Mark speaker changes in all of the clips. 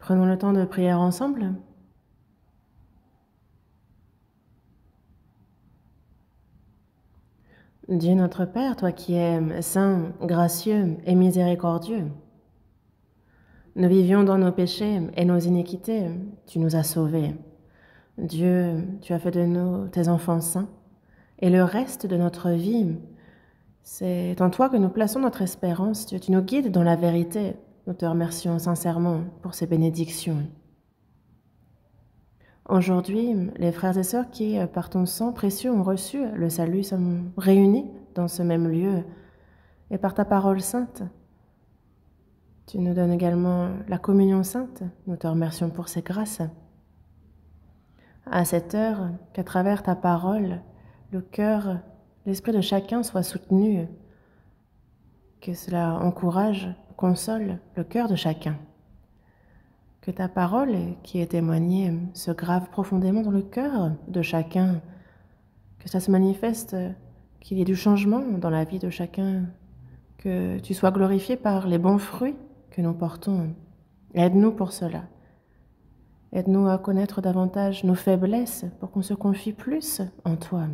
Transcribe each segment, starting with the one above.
Speaker 1: Prenons le temps de prier ensemble. Dieu notre Père, toi qui es saint, gracieux et miséricordieux, nous vivions dans nos péchés et nos iniquités, tu nous as sauvés. Dieu, tu as fait de nous tes enfants saints, et le reste de notre vie, c'est en toi que nous plaçons notre espérance. Dieu, tu nous guides dans la vérité. Nous te remercions sincèrement pour ces bénédictions. Aujourd'hui, les frères et sœurs qui, par ton sang précieux, ont reçu le salut, sommes réunis dans ce même lieu, et par ta parole sainte, tu nous donnes également la communion sainte. Nous te remercions pour ces grâces. À cette heure, qu'à travers ta parole, le cœur, l'esprit de chacun soit soutenu, que cela encourage, console le cœur de chacun. Que ta parole qui est témoignée se grave profondément dans le cœur de chacun, que ça se manifeste, qu'il y ait du changement dans la vie de chacun, que tu sois glorifié par les bons fruits que nous portons. Aide-nous pour cela. Aide-nous à connaître davantage nos faiblesses pour qu'on se confie plus en toi.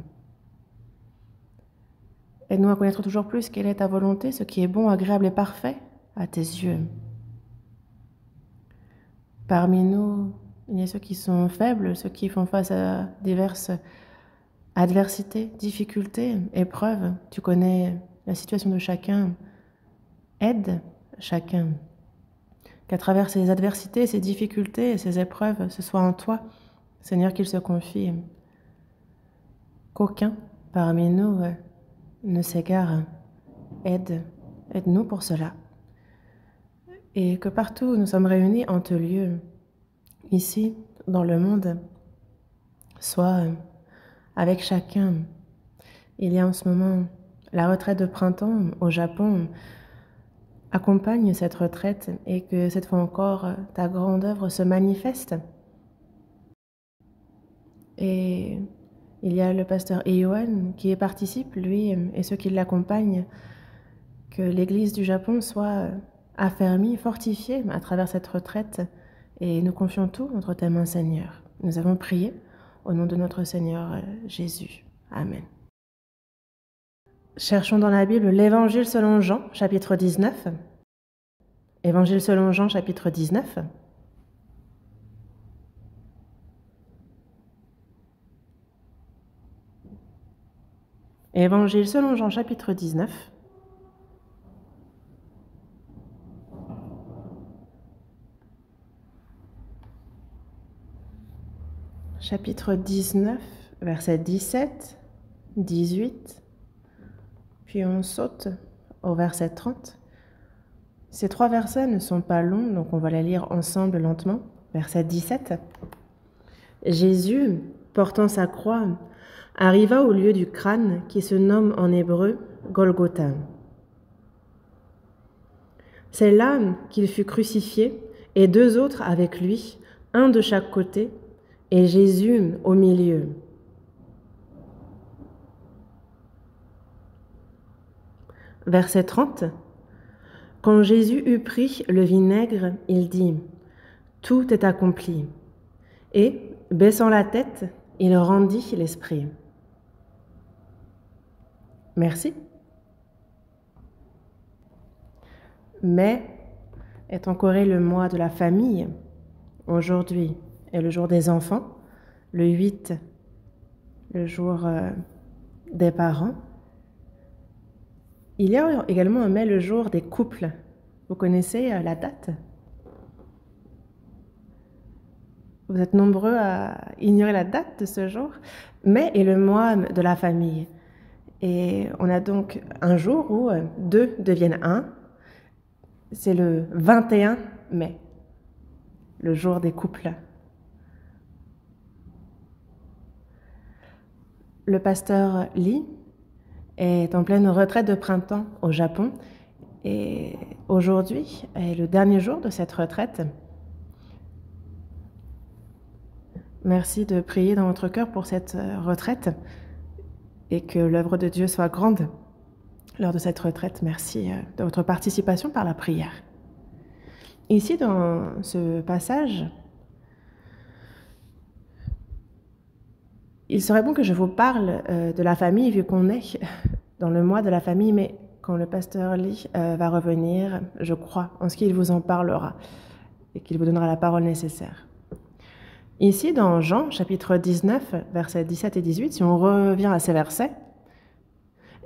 Speaker 1: Aide-nous à connaître toujours plus quelle est ta volonté, ce qui est bon, agréable et parfait à tes yeux. Parmi nous, il y a ceux qui sont faibles, ceux qui font face à diverses adversités, difficultés, épreuves. Tu connais la situation de chacun. Aide chacun. Qu'à travers ces adversités, ces difficultés et ces épreuves, ce soit en toi, Seigneur, qu'il se confie. Qu'aucun parmi nous ne s'égare. Aide-nous pour cela. Et que partout où nous sommes réunis en ce lieu, ici, dans le monde, soit avec chacun. Il y a en ce moment la retraite de printemps au Japon. Accompagne cette retraite et que cette fois encore, ta grande œuvre se manifeste. Et il y a le pasteur Eoan qui y participe, lui, et ceux qui l'accompagnent, que l'Église du Japon soit affermie, fortifiée à travers cette retraite, et nous confions tout entre tes mains, Seigneur. Nous avons prié au nom de notre Seigneur Jésus. Amen. Cherchons dans la Bible l'Évangile selon Jean, chapitre 19. Évangile selon Jean, chapitre 19. Évangile selon Jean, chapitre 19. Chapitre 19, versets 17, 18, puis on saute au verset 30. Ces 3 versets ne sont pas longs, donc on va les lire ensemble lentement. Verset 17. Jésus, portant sa croix, arriva au lieu du crâne qui se nomme en hébreu Golgotha. C'est là qu'il fut crucifié et 2 autres avec lui, un de chaque côté, et Jésus au milieu. Verset 30. Quand Jésus eut pris le vinaigre, il dit « Tout est accompli ». Et, baissant la tête, il rendit l'esprit. Merci. Mai est encore le mois de la famille. Aujourd'hui est le jour des enfants, le 8, le jour des parents. Il y a également en mai le jour des couples. Vous connaissez la date? Vous êtes nombreux à ignorer la date de ce jour. Mai est le mois de la famille. Et on a donc un jour où 2 deviennent 1. C'est le 21 mai, le jour des couples. Le pasteur Lee est en pleine retraite de printemps au Japon. Et aujourd'hui est le dernier jour de cette retraite. Merci de prier dans votre cœur pour cette retraite et que l'œuvre de Dieu soit grande lors de cette retraite. Merci de votre participation par la prière. Ici, dans ce passage, il serait bon que je vous parle de la famille, vu qu'on est dans le mois de la famille, mais quand le pasteur Lee va revenir, je crois en ce qu'il vous en parlera et qu'il vous donnera la parole nécessaire. Ici, dans Jean, chapitre 19, versets 17 et 18, si on revient à ces versets,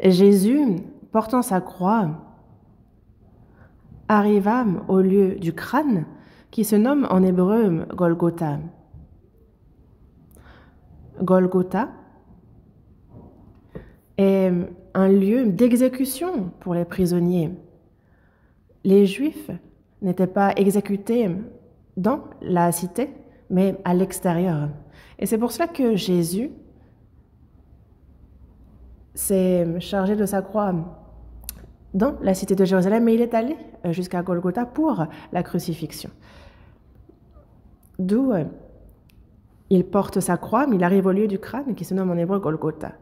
Speaker 1: Jésus, portant sa croix, arriva au lieu du crâne, qui se nomme en hébreu Golgotha. Golgotha est un lieu d'exécution pour les prisonniers. Les Juifs n'étaient pas exécutés dans la cité, mais à l'extérieur. Et c'est pour cela que Jésus s'est chargé de sa croix dans la cité de Jérusalem, mais il est allé jusqu'à Golgotha pour la crucifixion. D'où il porte sa croix, mais il arrive au lieu du crâne, qui se nomme en hébreu Golgotha.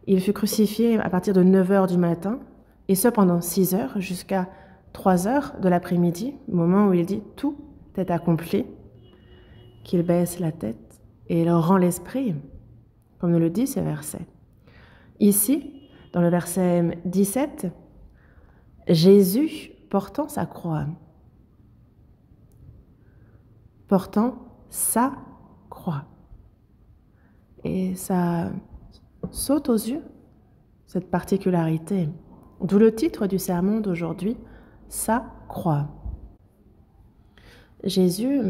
Speaker 1: Il fut crucifié à partir de 9 heures du matin, et ce pendant 6 heures, jusqu'à 3 heures de l'après-midi, au moment où il dit « tout est accompli », qu'il baisse la tête et il rend l'esprit, comme nous le dit ce verset. Ici, dans le verset 17, Jésus portant sa croix. Portant sa croix. Et ça saute aux yeux, cette particularité. D'où le titre du sermon d'aujourd'hui, sa croix. Jésus,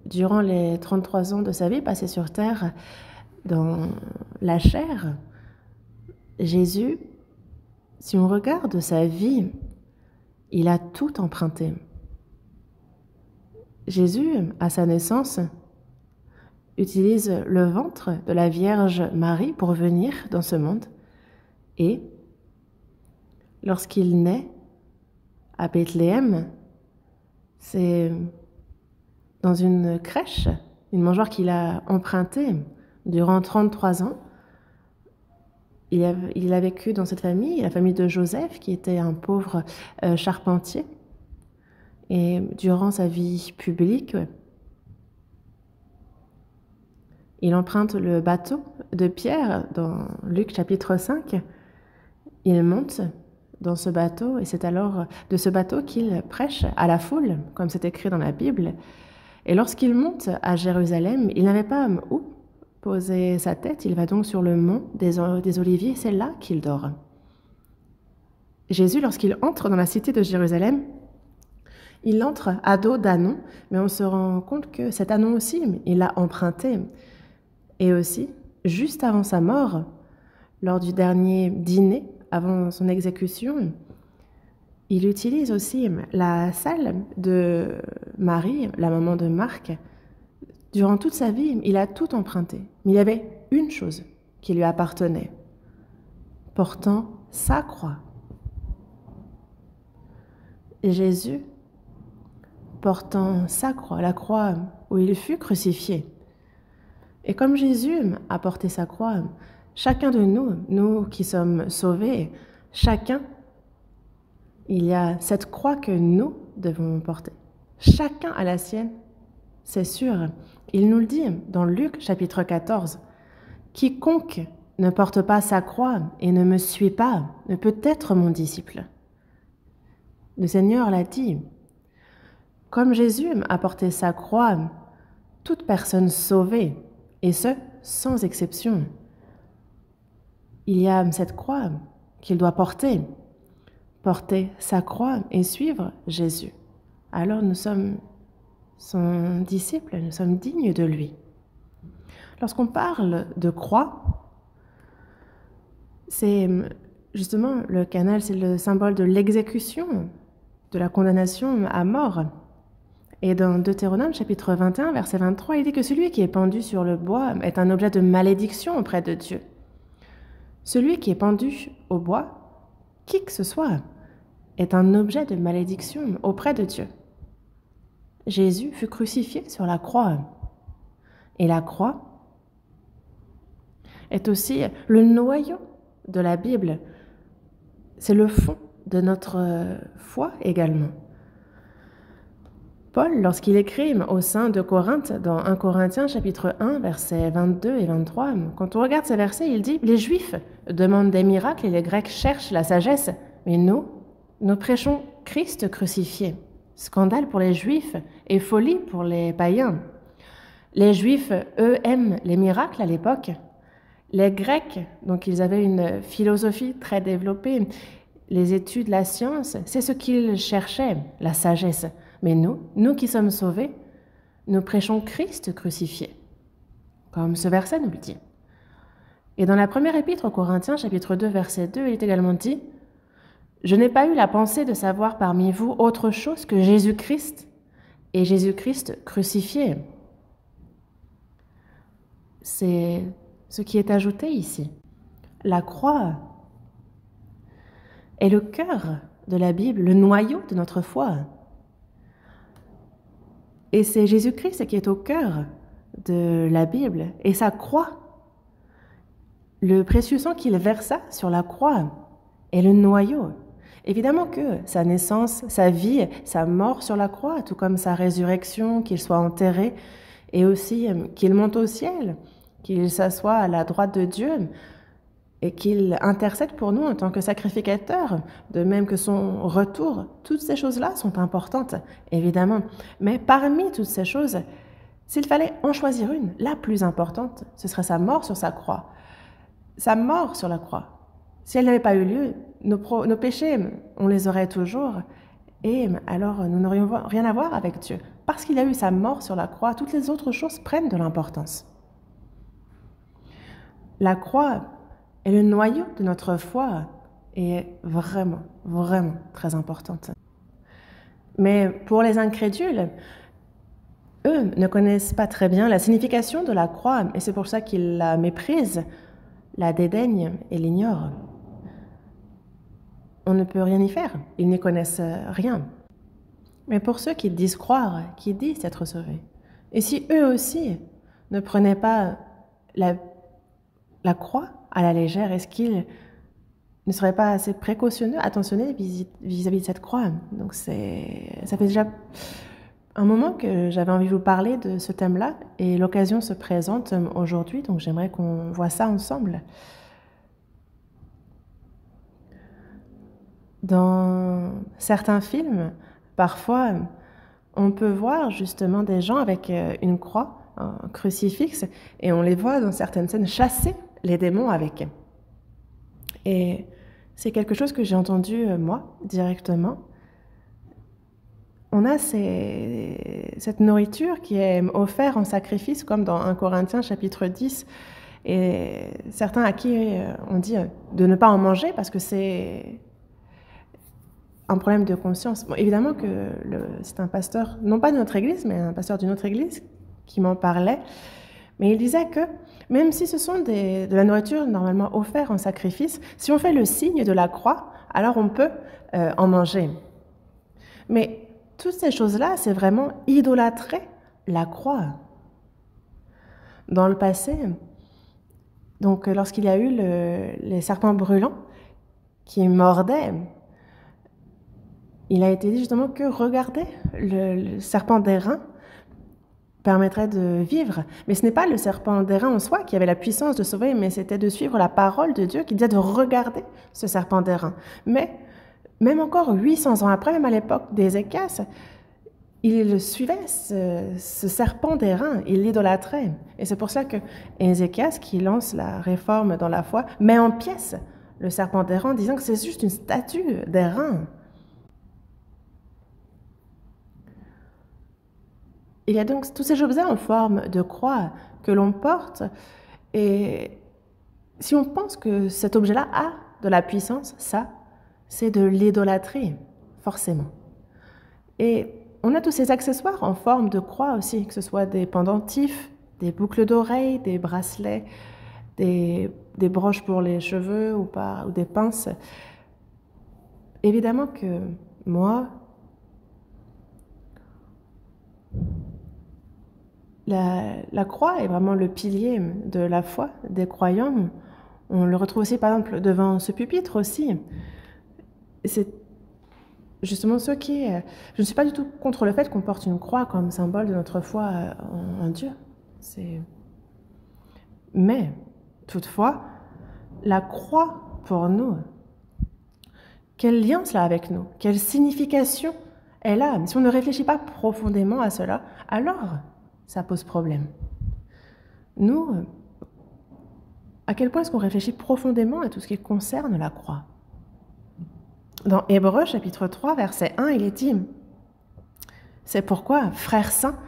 Speaker 1: durant les 33 ans de sa vie passée sur terre dans la chair, Jésus, si on regarde sa vie, il a tout emprunté. Jésus, à sa naissance, utilise le ventre de la Vierge Marie pour venir dans ce monde. Et lorsqu'il naît à Bethléem, c'est dans une crèche, une mangeoire qu'il a empruntée durant 33 ans. Il a vécu dans cette famille, la famille de Joseph, qui était un pauvre charpentier. Et durant sa vie publique, il emprunte le bateau de Pierre dans Luc chapitre 5. Il monte dans ce bateau et c'est alors de ce bateau qu'il prêche à la foule, comme c'est écrit dans la Bible. Et lorsqu'il monte à Jérusalem, il n'avait pas où poser sa tête. Il va donc sur le mont des Oliviers, c'est là qu'il dort. Jésus, lorsqu'il entre dans la cité de Jérusalem, il entre à dos d'ânon, mais on se rend compte que cet ânon aussi, il l'a emprunté. Et aussi, juste avant sa mort, lors du dernier dîner, avant son exécution, il utilise aussi la salle de Marie, la maman de Marc. Durant toute sa vie, il a tout emprunté. Mais il y avait une chose qui lui appartenait, portant sa croix. Et Jésus, portant sa croix, la croix où il fut crucifié. Et comme Jésus a porté sa croix, chacun de nous, nous qui sommes sauvés, chacun, il y a cette croix que nous devons porter. Chacun a la sienne, c'est sûr. Il nous le dit dans Luc chapitre 14. « Quiconque ne porte pas sa croix et ne me suit pas ne peut être mon disciple. » Le Seigneur l'a dit. Comme Jésus a porté sa croix, toute personne sauvée, et ce, sans exception, il y a cette croix qu'il doit porter sa croix et suivre Jésus. Alors nous sommes son disciple, nous sommes dignes de lui. Lorsqu'on parle de croix, c'est justement le canal, c'est le symbole de l'exécution, de la condamnation à mort. Et dans Deutéronome chapitre 21, verset 23, il dit que celui qui est pendu sur le bois est un objet de malédiction auprès de Dieu. Celui qui est pendu au bois, qui que ce soit, est un objet de malédiction auprès de Dieu. Jésus fut crucifié sur la croix. Et la croix est aussi le noyau de la Bible. C'est le fond de notre foi également. Paul, lorsqu'il écrit au sein de Corinthe, dans 1 Corinthiens chapitre 1, versets 22 et 23, quand on regarde ces versets, il dit « Les Juifs demandent des miracles et les Grecs cherchent la sagesse, mais nous prêchons Christ crucifié. Scandale pour les Juifs et folie pour les païens. Les Juifs, eux, aiment les miracles à l'époque. Les Grecs, donc ils avaient une philosophie très développée, les études, la science, c'est ce qu'ils cherchaient, la sagesse. Mais nous qui sommes sauvés, nous prêchons Christ crucifié, comme ce verset nous le dit. Et dans la première épître aux Corinthiens, chapitre 2, verset 2, il est également dit « Je n'ai pas eu la pensée de savoir parmi vous autre chose que Jésus-Christ et Jésus-Christ crucifié. » C'est ce qui est ajouté ici. La croix est le cœur de la Bible, le noyau de notre foi. Et c'est Jésus-Christ qui est au cœur de la Bible. Et sa croix, le précieux sang qu'il versa sur la croix, est le noyau. Évidemment que sa naissance, sa vie, sa mort sur la croix, tout comme sa résurrection, qu'il soit enterré, et aussi qu'il monte au ciel, qu'il s'assoie à la droite de Dieu, et qu'il intercède pour nous en tant que sacrificateur, de même que son retour. Toutes ces choses-là sont importantes, évidemment. Mais parmi toutes ces choses, s'il fallait en choisir une, la plus importante, ce serait sa mort sur sa croix. Sa mort sur la croix. Si elle n'avait pas eu lieu, nos péchés, on les aurait toujours, et alors nous n'aurions rien à voir avec Dieu. Parce qu'il a eu sa mort sur la croix, toutes les autres choses prennent de l'importance. La croix est le noyau de notre foi et est vraiment, vraiment très importante. Mais pour les incrédules, eux ne connaissent pas très bien la signification de la croix et c'est pour ça qu'ils la méprisent, la dédaignent et l'ignorent. On ne peut rien y faire, ils n'y connaissent rien. Mais pour ceux qui disent croire, qui disent être sauvés, et si eux aussi ne prenaient pas la croix à la légère, est-ce qu'ils ne seraient pas assez précautionneux, attentionnés vis-à-vis de cette croix? Donc ça fait déjà un moment que j'avais envie de vous parler de ce thème-là et l'occasion se présente aujourd'hui, donc j'aimerais qu'on voit ça ensemble. Dans certains films, parfois, on peut voir justement des gens avec une croix, un crucifix, et on les voit dans certaines scènes chasser les démons avec. Et c'est quelque chose que j'ai entendu, moi, directement. On a cette nourriture qui est offerte en sacrifice, comme dans 1 Corinthiens chapitre 10, et certains à qui on dit de ne pas en manger parce que c'est un problème de conscience. Bon, évidemment que c'est un pasteur, non pas de notre église, mais un pasteur d'une autre église qui m'en parlait, mais il disait que même si ce sont de la nourriture normalement offerte en sacrifice, si on fait le signe de la croix, alors on peut en manger. Mais toutes ces choses-là, c'est vraiment idolâtrer la croix. Dans le passé, donc lorsqu'il y a eu les serpents brûlants qui mordaient, il a été dit justement que regarder le serpent d'airain permettrait de vivre. Mais ce n'est pas le serpent d'airain en soi qui avait la puissance de sauver, mais c'était de suivre la parole de Dieu qui disait de regarder ce serpent d'airain. Mais même encore 800 ans après, même à l'époque d'Ézéchias, il suivait ce serpent d'airain, il l'idolâtrait. Et c'est pour ça que Ézéchias, qui lance la réforme dans la foi, met en pièces le serpent d'airain, disant que c'est juste une statue d'airain. Il y a donc tous ces objets en forme de croix que l'on porte, et si on pense que cet objet-là a de la puissance, ça, c'est de l'idolâtrie, forcément. Et on a tous ces accessoires en forme de croix aussi, que ce soit des pendentifs, des boucles d'oreilles, des bracelets, des broches pour les cheveux ou des pinces. Évidemment que moi, la croix est vraiment le pilier de la foi des croyants. On le retrouve aussi, par exemple, devant ce pupitre aussi. justement ceux qui... je ne suis pas du tout contre le fait qu'on porte une croix comme symbole de notre foi en Dieu. Mais, toutefois, la croix, pour nous, quel lien cela a avec nous? Quelle signification elle a? Si on ne réfléchit pas profondément à cela, alors ça pose problème. Nous, à quel point est-ce qu'on réfléchit profondément à tout ce qui concerne la croix? Dans Hébreux, chapitre 3, verset 1, il est dit « C'est pourquoi, frères saints,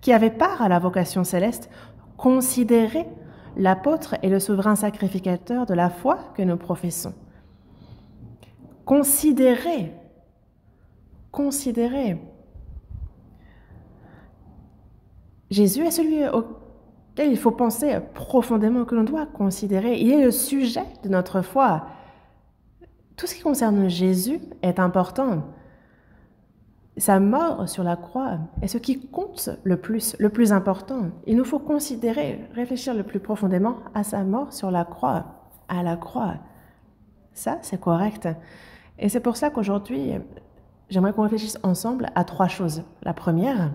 Speaker 1: qui avaient part à la vocation céleste, considérez l'apôtre et le souverain sacrificateur de la foi que nous professons. » Considérez. Jésus est celui auquel il faut penser profondément, que l'on doit considérer. Il est le sujet de notre foi. Tout ce qui concerne Jésus est important. Sa mort sur la croix est ce qui compte le plus important. Il nous faut considérer, réfléchir le plus profondément à sa mort sur la croix, à la croix. Ça, c'est correct. Et c'est pour ça qu'aujourd'hui, j'aimerais qu'on réfléchisse ensemble à 3 choses. La première,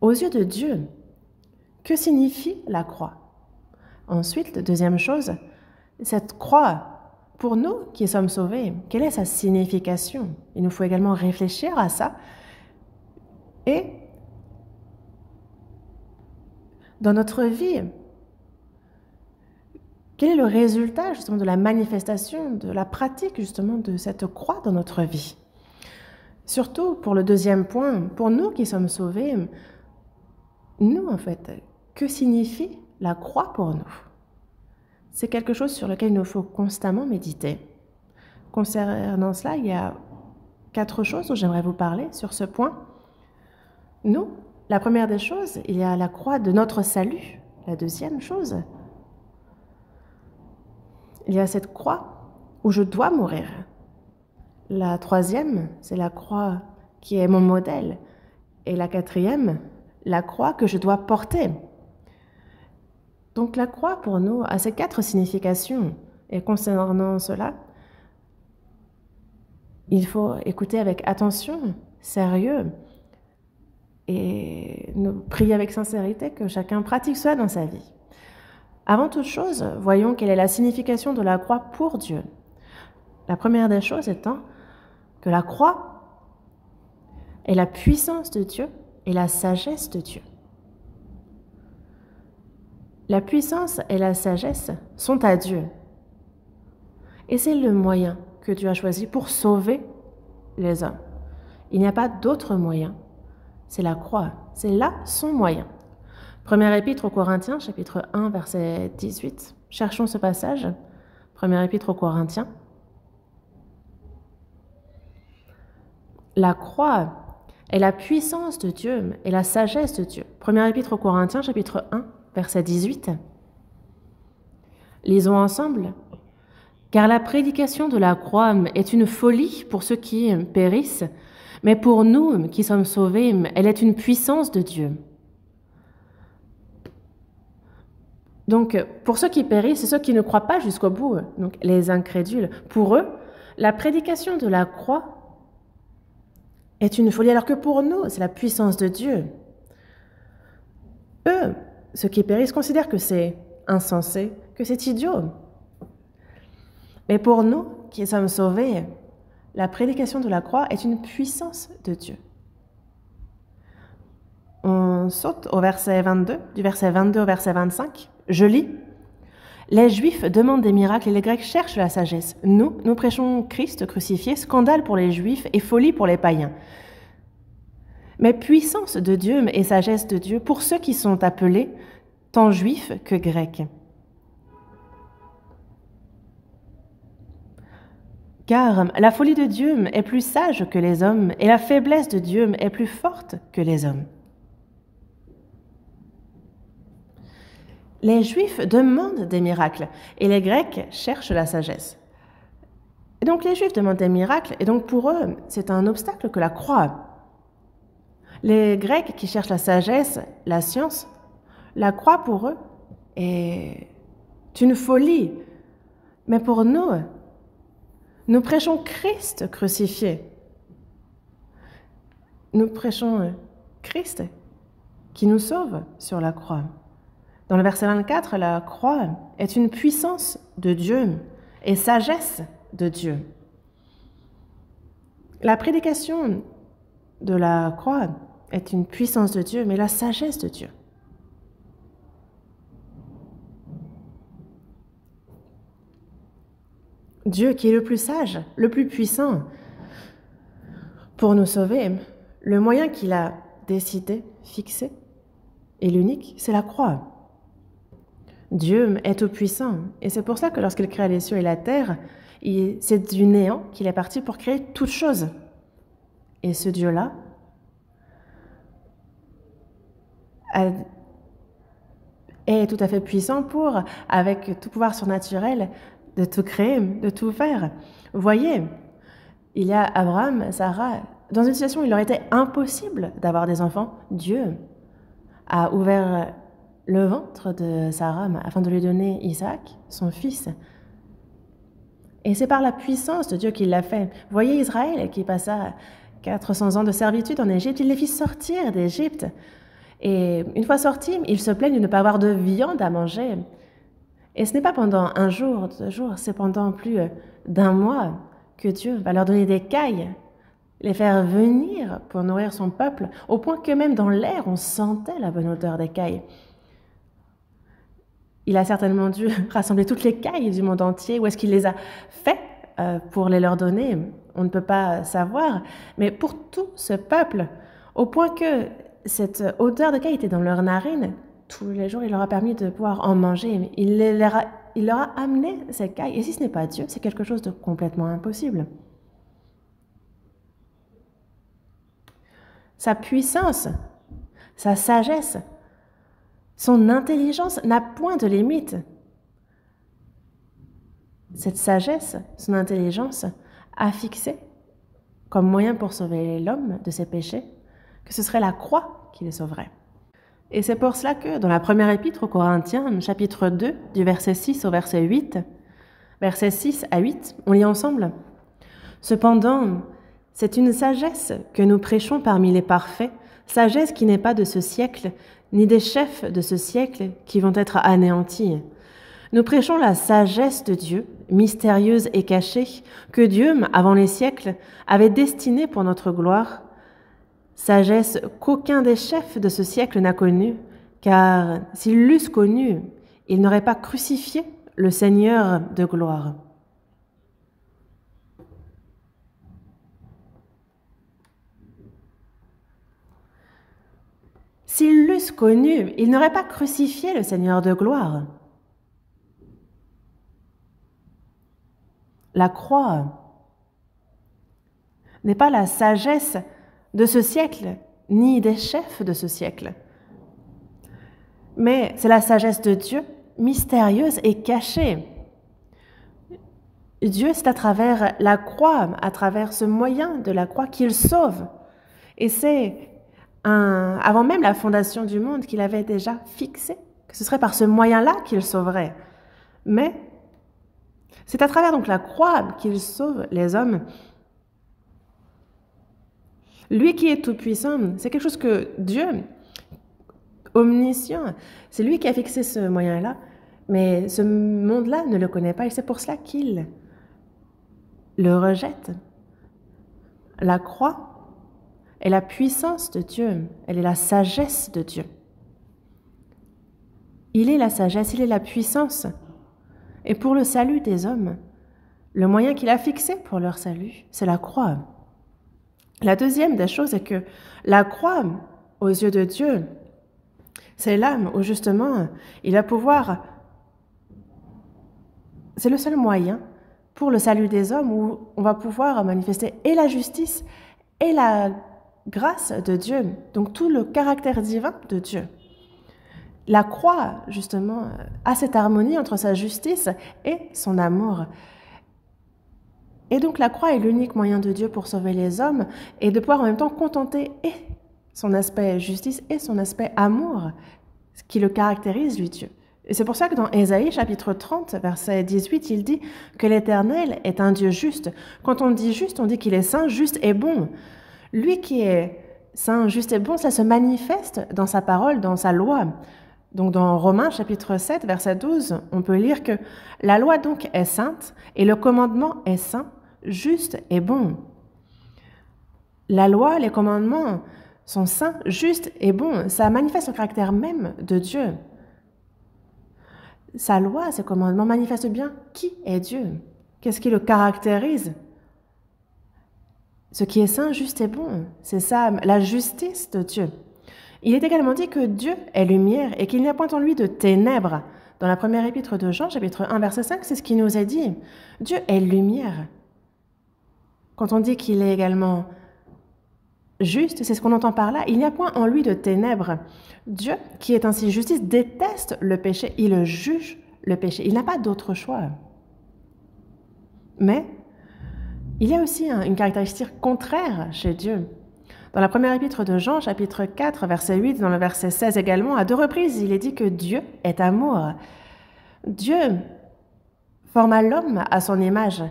Speaker 1: aux yeux de Dieu, que signifie la croix? Ensuite, la deuxième chose, cette croix, pour nous qui sommes sauvés, quelle est sa signification? Il nous faut également réfléchir à ça. Et dans notre vie, quel est le résultat justement de la manifestation, de la pratique justement de cette croix dans notre vie? Surtout pour le deuxième point, pour nous qui sommes sauvés, nous en fait, que signifie la croix pour nous? C'est quelque chose sur lequel il nous faut constamment méditer. Concernant cela, il y a 4 choses dont j'aimerais vous parler sur ce point. Nous, la première des choses, il y a la croix de notre salut. La deuxième chose, il y a cette croix où je dois mourir. La troisième, c'est la croix qui est mon modèle. Et la quatrième, la croix que je dois porter. Donc la croix, pour nous, a ces 4 significations. Et concernant cela, il faut écouter avec attention, sérieux, et nous prier avec sincérité que chacun pratique cela dans sa vie. Avant toute chose, voyons quelle est la signification de la croix pour Dieu. La première des choses étant que la croix est la puissance de Dieu et la sagesse de Dieu. La puissance et la sagesse sont à Dieu. Et c'est le moyen que Dieu a choisi pour sauver les hommes. Il n'y a pas d'autre moyen. C'est la croix. C'est là son moyen. Première épître aux Corinthiens, chapitre 1, verset 18. Cherchons ce passage. Première épître aux Corinthiens. La croix est la puissance de Dieu et la sagesse de Dieu. Première épître aux Corinthiens, chapitre 1, verset 18. Lisons ensemble. Car la prédication de la croix est une folie pour ceux qui périssent, mais pour nous qui sommes sauvés, elle est une puissance de Dieu. Donc, pour ceux qui périssent, c'est ceux qui ne croient pas jusqu'au bout, donc les incrédules. Pour eux, la prédication de la croix est une folie, alors que pour nous, c'est la puissance de Dieu. Eux, ceux qui périssent, considèrent que c'est insensé, que c'est idiot. Mais pour nous, qui sommes sauvés, la prédication de la croix est une puissance de Dieu. On saute au verset 22, du verset 22 au verset 25. Je lis. Les Juifs demandent des miracles et les Grecs cherchent la sagesse. Nous prêchons Christ crucifié, scandale pour les Juifs et folie pour les païens. Mais puissance de Dieu et sagesse de Dieu pour ceux qui sont appelés, tant Juifs que Grecs. Car la folie de Dieu est plus sage que les hommes et la faiblesse de Dieu est plus forte que les hommes. Les Juifs demandent des miracles et les Grecs cherchent la sagesse. Et donc les Juifs demandent des miracles et donc pour eux, c'est un obstacle que la croix. Les Grecs qui cherchent la sagesse, la science, la croix pour eux est une folie. Mais pour nous, Nous prêchons Christ crucifié. Nous prêchons Christ qui nous sauve sur la croix. Dans le verset 24, la croix est une puissance de Dieu et sagesse de Dieu. La prédication de la croix est une puissance de Dieu, mais la sagesse de Dieu. Dieu qui est le plus sage, le plus puissant pour nous sauver, le moyen qu'il a décidé, fixé, et l'unique, c'est la croix. Dieu est tout-puissant, et c'est pour ça que lorsqu'il créa les cieux et la terre, c'est du néant qu'il est parti pour créer toutes choses. Et ce Dieu-là est tout à fait puissant pour, avec tout pouvoir surnaturel, de tout créer, de tout faire. Vous voyez, il y a Abraham, Sarah, dans une situation où il leur était impossible d'avoir des enfants, Dieu a ouvert le ventre de Sarah afin de lui donner Isaac, son fils. Et c'est par la puissance de Dieu qu'il l'a fait. Vous voyez Israël qui passa 400 ans de servitude en Égypte, il les fit sortir d'Égypte. Et une fois sortis, ils se plaignent de ne pas avoir de viande à manger. Et ce n'est pas pendant un jour, 2 jours, c'est pendant plus d'1 mois que Dieu va leur donner des cailles, les faire venir pour nourrir son peuple, au point que même dans l'air, on sentait la bonne odeur des cailles. Il a certainement dû rassembler toutes les cailles du monde entier. Où est-ce qu'il les a fait pour les leur donner? On ne peut pas savoir. Mais pour tout ce peuple, au point que cette odeur de cailles était dans leurs narines, tous les jours, il leur a permis de pouvoir en manger. Il leur a amené ces cailles. Et si ce n'est pas Dieu, c'est quelque chose de complètement impossible. Sa puissance, sa sagesse, son intelligence n'a point de limite. Cette sagesse, son intelligence, a fixé comme moyen pour sauver l'homme de ses péchés que ce serait la croix qui les sauverait. Et c'est pour cela que dans la première épître aux Corinthiens, chapitre 2, du verset 6 au verset 8, versets 6 à 8, on lit ensemble. « Cependant, c'est une sagesse que nous prêchons parmi les parfaits, sagesse qui n'est pas de ce siècle, ni des chefs de ce siècle qui vont être anéantis. Nous prêchons la sagesse de Dieu, mystérieuse et cachée, que Dieu, avant les siècles, avait destinée pour notre gloire, sagesse qu'aucun des chefs de ce siècle n'a connue, car s'ils l'eussent connue, ils n'auraient pas crucifié le Seigneur de gloire. » S'ils l'eussent connu, ils n'auraient pas crucifié le Seigneur de gloire. La croix n'est pas la sagesse de ce siècle, ni des chefs de ce siècle, mais c'est la sagesse de Dieu, mystérieuse et cachée. Dieu, c'est à travers la croix, à travers ce moyen de la croix qu'il sauve. Et c'est avant même la fondation du monde qu'il avait déjà fixé, que ce serait par ce moyen-là qu'il sauverait. Mais c'est à travers donc la croix qu'il sauve les hommes. Lui qui est tout-puissant, c'est quelque chose que Dieu, omniscient, c'est lui qui a fixé ce moyen-là, mais ce monde-là ne le connaît pas et c'est pour cela qu'il le rejette. La croix est la puissance de Dieu, elle est la sagesse de Dieu. Il est la sagesse, il est la puissance. Et pour le salut des hommes, le moyen qu'il a fixé pour leur salut, c'est la croix. La deuxième des choses est que la croix, aux yeux de Dieu, c'est l'âme où justement il va pouvoir, c'est le seul moyen pour le salut des hommes où on va pouvoir manifester et la justice et la grâce de Dieu, donc tout le caractère divin de Dieu. La croix, justement, a cette harmonie entre sa justice et son amour. Et donc la croix est l'unique moyen de Dieu pour sauver les hommes et de pouvoir en même temps contenter et son aspect justice et son aspect amour, ce qui le caractérise, lui, Dieu. Et c'est pour ça que dans Ésaïe, chapitre 30, verset 18, il dit que l'Éternel est un Dieu juste. Quand on dit juste, on dit qu'il est saint, juste et bon. Lui qui est saint, juste et bon, ça se manifeste dans sa parole, dans sa loi. Donc dans Romains, chapitre 7, verset 12, on peut lire que la loi donc est sainte et le commandement est saint, juste et bon. La loi, les commandements sont saints, justes et bons. Ça manifeste le caractère même de Dieu. Sa loi, ses commandements manifestent bien qui est Dieu. Qu'est-ce qui le caractérise? Ce qui est saint, juste et bon, c'est ça, la justice de Dieu. Il est également dit que Dieu est lumière et qu'il n'y a point en lui de ténèbres. Dans la première épître de Jean, chapitre 1, verset 5, c'est ce qui nous est dit. Dieu est lumière. Quand on dit qu'il est également juste, c'est ce qu'on entend par là. Il n'y a point en lui de ténèbres. Dieu, qui est ainsi justice, déteste le péché. Il juge le péché. Il n'a pas d'autre choix. Mais il y a aussi une caractéristique contraire chez Dieu. Dans la première épître de Jean, chapitre 4, verset 8, dans le verset 16 également, à 2 reprises, il est dit que Dieu est amour. Dieu forma l'homme à son image.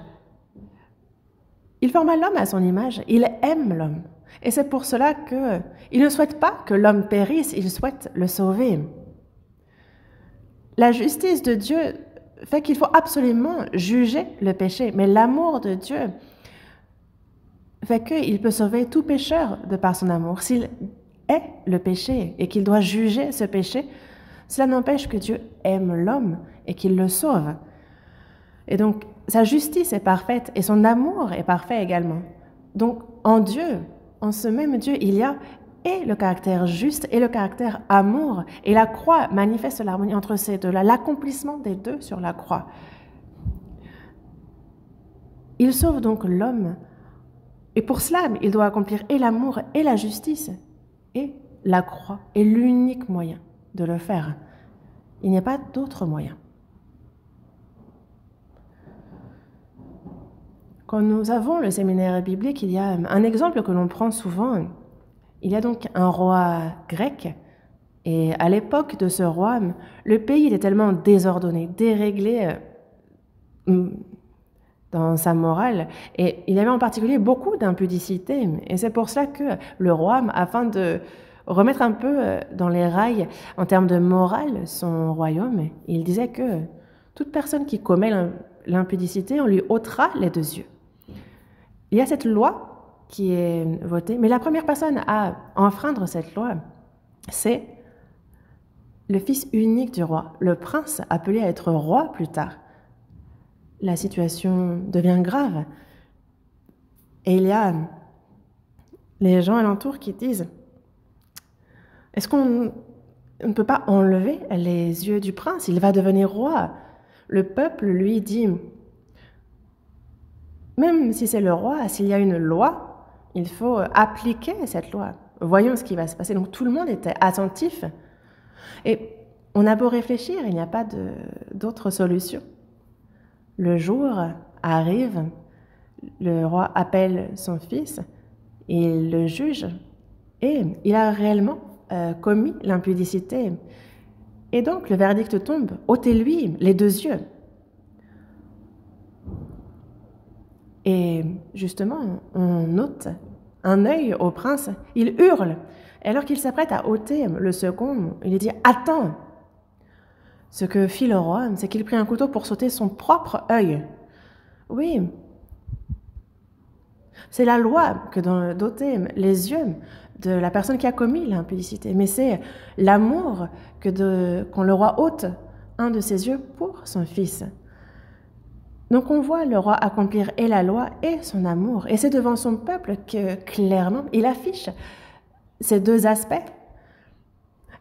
Speaker 1: Il forma l'homme à son image. Il aime l'homme. Et c'est pour cela qu'il ne souhaite pas que l'homme périsse, il souhaite le sauver. La justice de Dieu fait qu'il faut absolument juger le péché, mais l'amour de Dieu fait qu'il peut sauver tout pécheur de par son amour. S'il est le péché et qu'il doit juger ce péché, cela n'empêche que Dieu aime l'homme et qu'il le sauve. Et donc, sa justice est parfaite et son amour est parfait également. Donc, en Dieu, en ce même Dieu, il y a et le caractère juste et le caractère amour. Et la croix manifeste l'harmonie entre ces deux-là, l'accomplissement des deux sur la croix. Il sauve donc l'homme. Et pour cela, il doit accomplir et l'amour et la justice. Et la croix est l'unique moyen de le faire. Il n'y a pas d'autre moyen. Quand nous avons le séminaire biblique, il y a un exemple que l'on prend souvent. Il y a donc un roi grec, et à l'époque de ce roi, le pays était tellement désordonné, déréglé dans sa morale, et il y avait en particulier beaucoup d'impudicité. Et c'est pour cela que le roi, afin de remettre un peu dans les rails en termes de morale son royaume, il disait que toute personne qui commet l'impudicité, on lui ôtera les deux yeux. Il y a cette loi qui est votée, mais la première personne à enfreindre cette loi, c'est le fils unique du roi, le prince appelé à être roi plus tard. La situation devient grave. Et il y a les gens alentour qui disent, est-ce qu'on ne peut pas enlever les yeux du prince? Il va devenir roi. Le peuple lui dit, même si c'est le roi, s'il y a une loi, il faut appliquer cette loi. Voyons ce qui va se passer. Donc tout le monde était attentif. Et on a beau réfléchir, il n'y a pas d'autre solution. Le jour arrive, le roi appelle son fils, il le juge, et il a réellement commis l'impudicité. Et donc le verdict tombe, ôtez-lui les deux yeux. Et justement, on ôte un œil au prince, il hurle. Et alors qu'il s'apprête à ôter le second, il lui dit « Attends !» Ce que fit le roi, c'est qu'il prit un couteau pour s'ôter son propre œil. Oui, c'est la loi que d'ôter les yeux de la personne qui a commis l'impudicité, mais c'est l'amour qu'on le roi ôte un de ses yeux pour son fils. Donc on voit le roi accomplir et la loi et son amour. Et c'est devant son peuple que clairement il affiche ces deux aspects.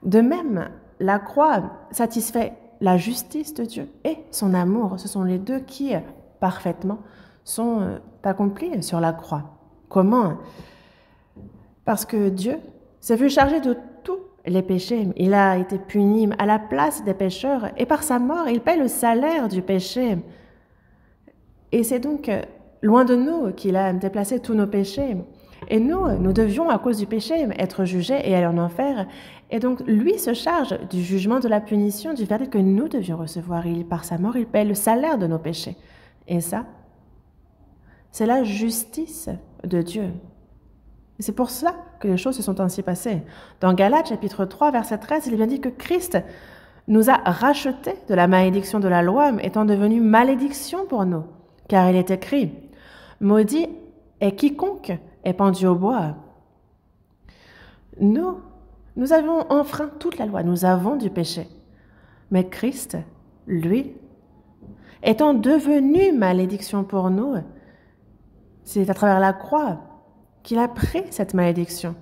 Speaker 1: De même, la croix satisfait la justice de Dieu et son amour. Ce sont les deux qui parfaitement sont accomplis sur la croix. Comment? Parce que Dieu s'est vu chargé de tous les péchés. Il a été puni à la place des pécheurs et par sa mort, il paie le salaire du péché. Et c'est donc loin de nous qu'il a déplacé tous nos péchés. Et nous devions, à cause du péché, être jugés et aller en enfer. Et donc, lui se charge du jugement, de la punition, du verdict que nous devions recevoir. Par sa mort, il paie le salaire de nos péchés. Et ça, c'est la justice de Dieu. Et c'est pour cela que les choses se sont ainsi passées. Dans Galates, chapitre 3, verset 13, il est bien dit que Christ nous a rachetés de la malédiction de la loi, étant devenu malédiction pour nous. Car il est écrit, « Maudit est quiconque est pendu au bois. » Nous avons enfreint toute la loi, nous avons du péché. Mais Christ, lui, étant devenu malédiction pour nous, c'est à travers la croix qu'il a pris cette malédiction.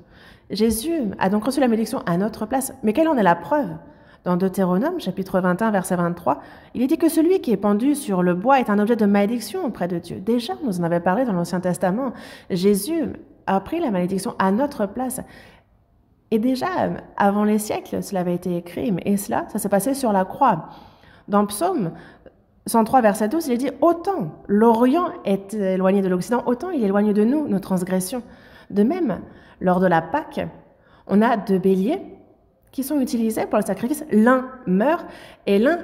Speaker 1: Jésus a donc reçu la malédiction à notre place. Mais quelle en est la preuve? Dans Deutéronome, chapitre 21, verset 23, il est dit que celui qui est pendu sur le bois est un objet de malédiction auprès de Dieu. Déjà, nous en avions parlé dans l'Ancien Testament. Jésus a pris la malédiction à notre place. Et déjà, avant les siècles, cela avait été écrit. Et cela, ça s'est passé sur la croix. Dans Psaume 103, verset 12, il est dit « Autant l'Orient est éloigné de l'Occident, autant il éloigne de nous nos transgressions. » De même, lors de la Pâque, on a 2 béliers qui sont utilisés pour le sacrifice. L'un meurt et l'un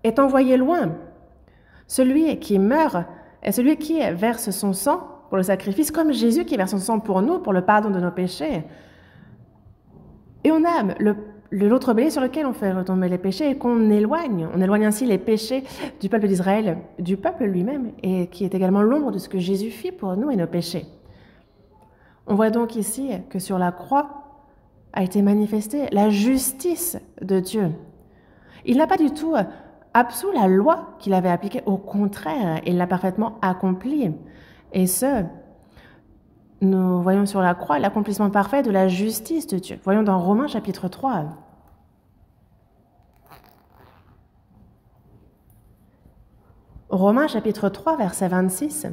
Speaker 1: est envoyé loin. Celui qui meurt est celui qui verse son sang pour le sacrifice, comme Jésus qui verse son sang pour nous, pour le pardon de nos péchés. Et on a l'autre bélier sur lequel on fait retomber les péchés et qu'on éloigne. On éloigne ainsi les péchés du peuple d'Israël, du peuple lui-même, et qui est également l'ombre de ce que Jésus fit pour nous et nos péchés. On voit donc ici que sur la croix a été manifestée la justice de Dieu. Il n'a pas du tout absous la loi qu'il avait appliquée. Au contraire, il l'a parfaitement accomplie. Et nous voyons sur la croix l'accomplissement parfait de la justice de Dieu. Voyons dans Romains chapitre 3. Romains chapitre 3, verset 26.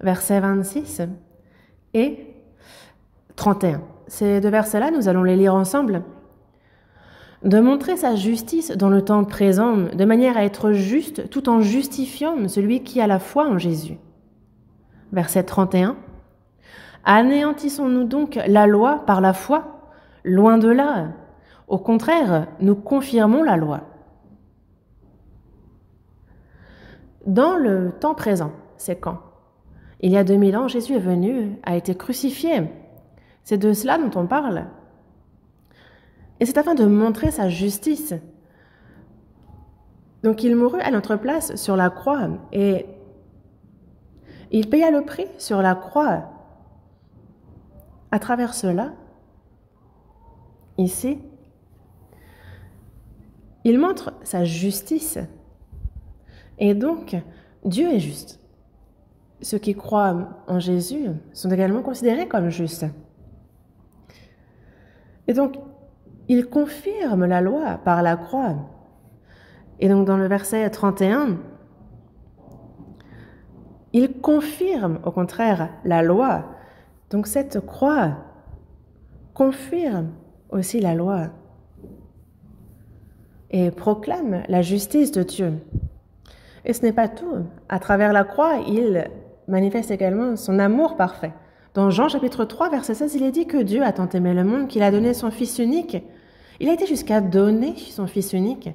Speaker 1: Verset 26 et 31. Ces 2 versets-là, nous allons les lire ensemble. « De montrer sa justice dans le temps présent, de manière à être juste, tout en justifiant celui qui a la foi en Jésus. » Verset 31. « Anéantissons-nous donc la loi par la foi? Loin de là. Au contraire, nous confirmons la loi. » Dans le temps présent, c'est quand? Il y a 2000 ans, Jésus est venu, a été crucifié. C'est de cela dont on parle. Et c'est afin de montrer sa justice. Donc il mourut à notre place sur la croix et il paya le prix sur la croix. À travers cela, ici, il montre sa justice. Et donc, Dieu est juste. Ceux qui croient en Jésus sont également considérés comme justes. Et donc, il confirme la loi par la croix. Et donc, dans le verset 31, il confirme, au contraire, la loi. Donc, cette croix confirme aussi la loi et proclame la justice de Dieu. Et ce n'est pas tout. À travers la croix, il manifeste également son amour parfait. Dans Jean chapitre 3, verset 16, il est dit que Dieu a tant aimé le monde qu'il a donné son Fils unique. Il a été jusqu'à donner son Fils unique.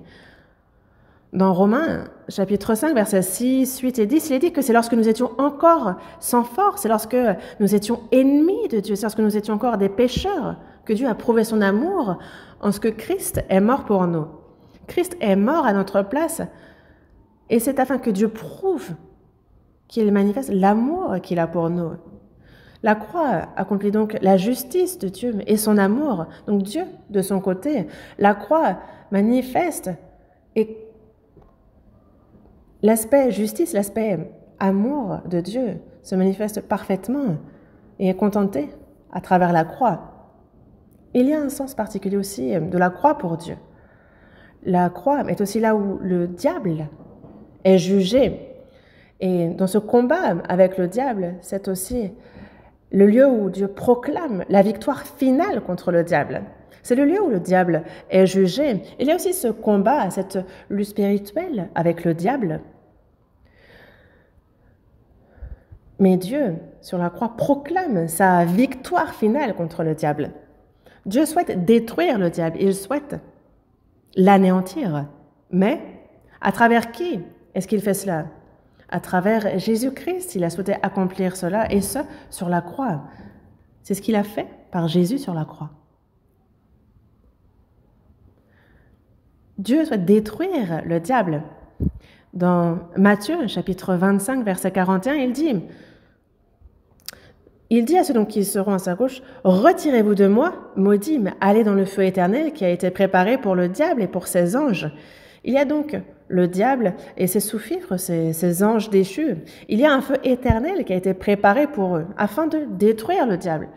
Speaker 1: Dans Romains chapitre 5, versets 6, 8 et 10, il est dit que c'est lorsque nous étions encore sans force, c'est lorsque nous étions ennemis de Dieu, c'est lorsque nous étions encore des pécheurs, que Dieu a prouvé son amour en ce que Christ est mort pour nous. Christ est mort à notre place et c'est afin que Dieu prouve qu'il manifeste l'amour qu'il a pour nous. La croix accomplit donc la justice de Dieu et son amour. Donc Dieu, de son côté, la croix manifeste et l'aspect justice, l'aspect amour de Dieu se manifeste parfaitement et est contenté à travers la croix. Il y a un sens particulier aussi de la croix pour Dieu. La croix est aussi là où le diable est jugé. Et dans ce combat avec le diable, c'est aussi le lieu où Dieu proclame la victoire finale contre le diable. C'est le lieu où le diable est jugé. Il y a aussi ce combat, cette lutte spirituelle avec le diable. Mais Dieu, sur la croix, proclame sa victoire finale contre le diable. Dieu souhaite détruire le diable, il souhaite l'anéantir. Mais à travers qui est-ce qu'il fait cela? À travers Jésus-Christ, il a souhaité accomplir cela, et ce, sur la croix. C'est ce qu'il a fait par Jésus sur la croix. Dieu souhaite détruire le diable. Dans Matthieu, chapitre 25, verset 41, il dit à ceux donc qui seront à sa gauche, « Retirez-vous de moi, maudits, mais allez dans le feu éternel qui a été préparé pour le diable et pour ses anges. » Il y a donc le diable et ses sous-fifres, ses anges déchus. Il y a un feu éternel qui a été préparé pour eux, afin de détruire le diable,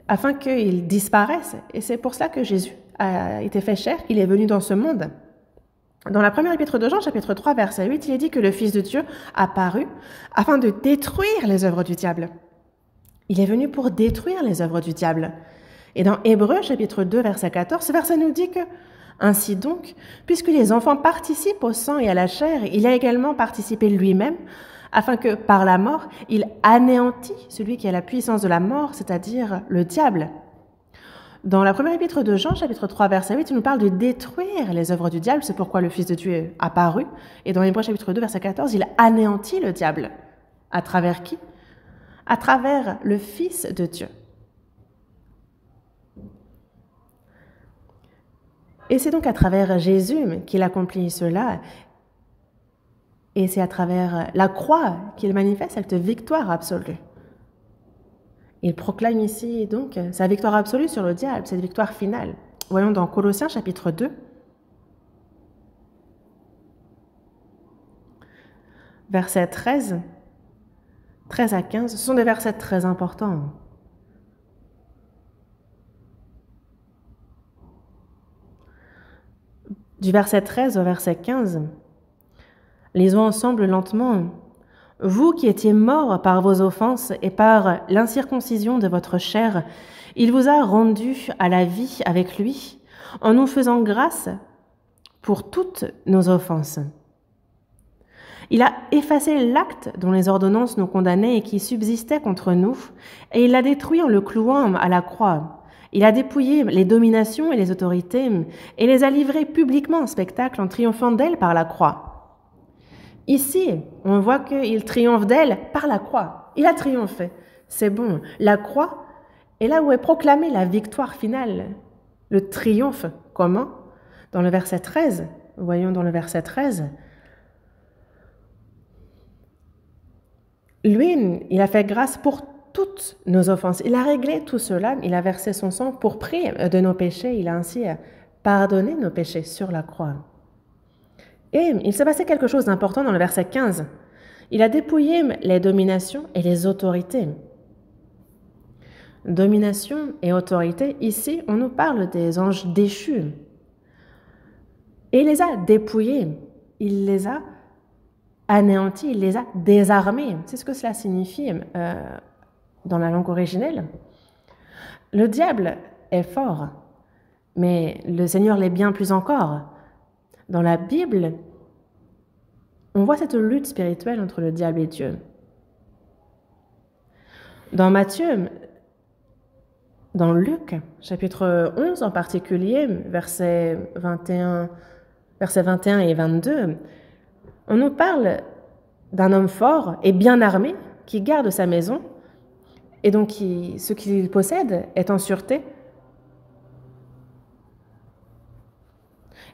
Speaker 1: afin qu'il disparaisse. Et c'est pour cela que Jésus a été fait chair, qu'il est venu dans ce monde. Dans la première épître de Jean, chapitre 3, verset 8, il est dit que le Fils de Dieu apparut afin de détruire les œuvres du diable. Il est venu pour détruire les œuvres du diable. Et dans Hébreux, chapitre 2, verset 14, ce verset nous dit que « Ainsi donc, puisque les enfants participent au sang et à la chair, il a également participé lui-même, afin que, par la mort, il anéantit celui qui a la puissance de la mort, c'est-à-dire le diable. » Dans la première épître de Jean, chapitre 3, verset 8, il nous parle de détruire les œuvres du diable, c'est pourquoi le Fils de Dieu est apparu. Et dans Hébreux, chapitre 2, verset 14, il anéantit le diable. À travers qui? À travers le Fils de Dieu. Et c'est donc à travers Jésus qu'il accomplit cela. Et c'est à travers la croix qu'il manifeste cette victoire absolue. Il proclame ici donc sa victoire absolue sur le diable, cette victoire finale. Voyons dans Colossiens chapitre 2, versets 13 à 15. Ce sont des versets très importants. Du verset 13 au verset 15, lisons ensemble lentement. « Vous qui étiez morts par vos offenses et par l'incirconcision de votre chair, il vous a rendus à la vie avec lui, en nous faisant grâce pour toutes nos offenses. Il a effacé l'acte dont les ordonnances nous condamnaient et qui subsistait contre nous, et il l'a détruit en le clouant à la croix. Il a dépouillé les dominations et les autorités, et les a livrées publiquement en spectacle en triomphant d'elles par la croix. » Ici, on voit qu'il triomphe d'elle par la croix. Il a triomphé. C'est bon. La croix est là où est proclamée la victoire finale. Le triomphe, comment? Dans le verset 13. Voyons dans le verset 13. Lui, il a fait grâce pour toutes nos offenses. Il a réglé tout cela. Il a versé son sang pour prix de nos péchés. Il a ainsi pardonné nos péchés sur la croix. Et il s'est passé quelque chose d'important dans le verset 15. Il a dépouillé les dominations et les autorités. Domination et autorité, ici, on nous parle des anges déchus. Et il les a dépouillés, il les a anéantis, il les a désarmés. C'est ce que cela signifie dans la langue originelle. Le diable est fort, mais le Seigneur l'est bien plus encore. Dans la Bible, on voit cette lutte spirituelle entre le diable et Dieu. Dans Matthieu, dans Luc, chapitre 11 en particulier, versets 21 et 22, on nous parle d'un homme fort et bien armé qui garde sa maison, et donc ce qu'il possède est en sûreté.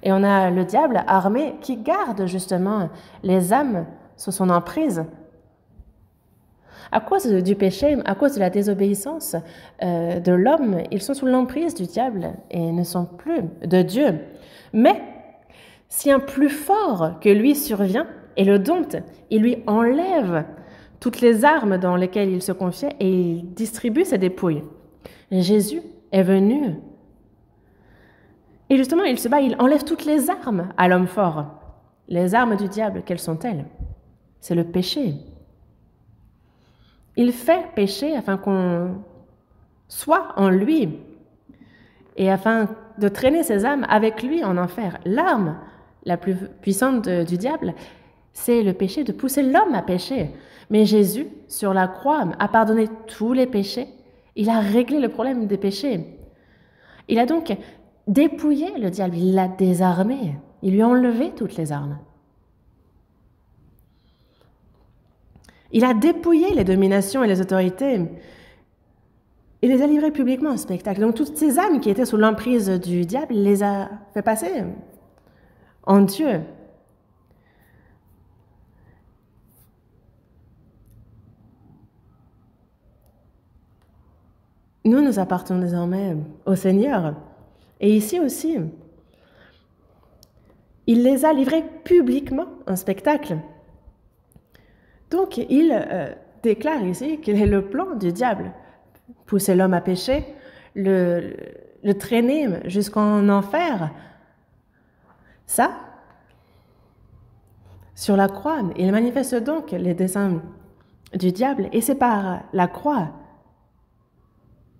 Speaker 1: Et on a le diable armé qui garde justement les âmes sous son emprise. À cause du péché, à cause de la désobéissance de l'homme, ils sont sous l'emprise du diable et ne sont plus de Dieu. Mais si un plus fort que lui survient et le dompte, il lui enlève toutes les armes dans lesquelles il se confiait et il distribue ses dépouilles. Jésus est venu. Et justement, il se bat, il enlève toutes les armes à l'homme fort. Les armes du diable, quelles sont-elles? C'est le péché. Il fait pécher afin qu'on soit en lui et afin de traîner ses âmes avec lui en enfer. L'arme la plus puissante du diable, c'est le péché de pousser l'homme à pécher. Mais Jésus, sur la croix, a pardonné tous les péchés. Il a réglé le problème des péchés. Il a donc dépouillé le diable, il l'a désarmé. Il lui a enlevé toutes les armes. Il a dépouillé les dominations et les autorités. Il les a livrées publiquement en spectacle. Donc toutes ces âmes qui étaient sous l'emprise du diable, il les a fait passer en Dieu. Nous appartenons désormais au Seigneur. Et ici aussi, il les a livrés publiquement en spectacle. Donc, il déclare ici quel est le plan du diable. Pousser l'homme à pécher, le traîner jusqu'en enfer. Ça, sur la croix, il manifeste donc les desseins du diable et c'est par la croix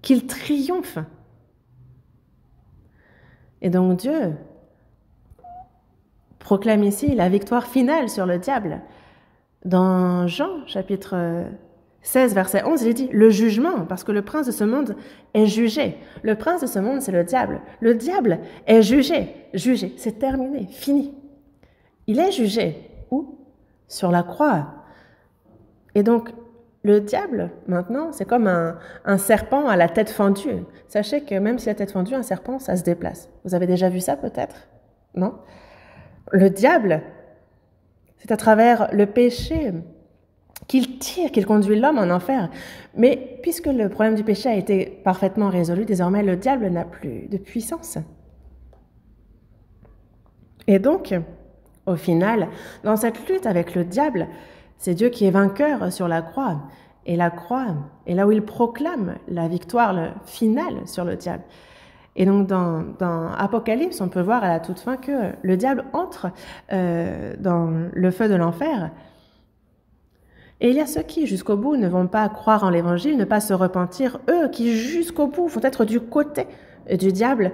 Speaker 1: qu'il triomphe. Et donc Dieu proclame ici la victoire finale sur le diable. Dans Jean, chapitre 16, verset 11, il dit « Le jugement, parce que le prince de ce monde est jugé. » Le prince de ce monde, c'est le diable. Le diable est jugé. Jugé, c'est terminé, fini. Il est jugé. Où? Sur la croix. Et donc, le diable, maintenant, c'est comme un serpent à la tête fendue. Sachez que même si la tête fendue, un serpent, ça se déplace. Vous avez déjà vu ça peut-être? Non? Le diable, c'est à travers le péché qu'il tire, qu'il conduit l'homme en enfer. Mais puisque le problème du péché a été parfaitement résolu, désormais le diable n'a plus de puissance. Et donc, au final, dans cette lutte avec le diable, c'est Dieu qui est vainqueur sur la croix. Et la croix est là où il proclame la victoire finale sur le diable. Et donc dans Apocalypse, on peut voir à la toute fin que le diable entre dans le feu de l'enfer. Et il y a ceux qui, jusqu'au bout, ne vont pas croire en l'évangile, ne pas se repentir. Eux qui, jusqu'au bout, vont être du côté du diable.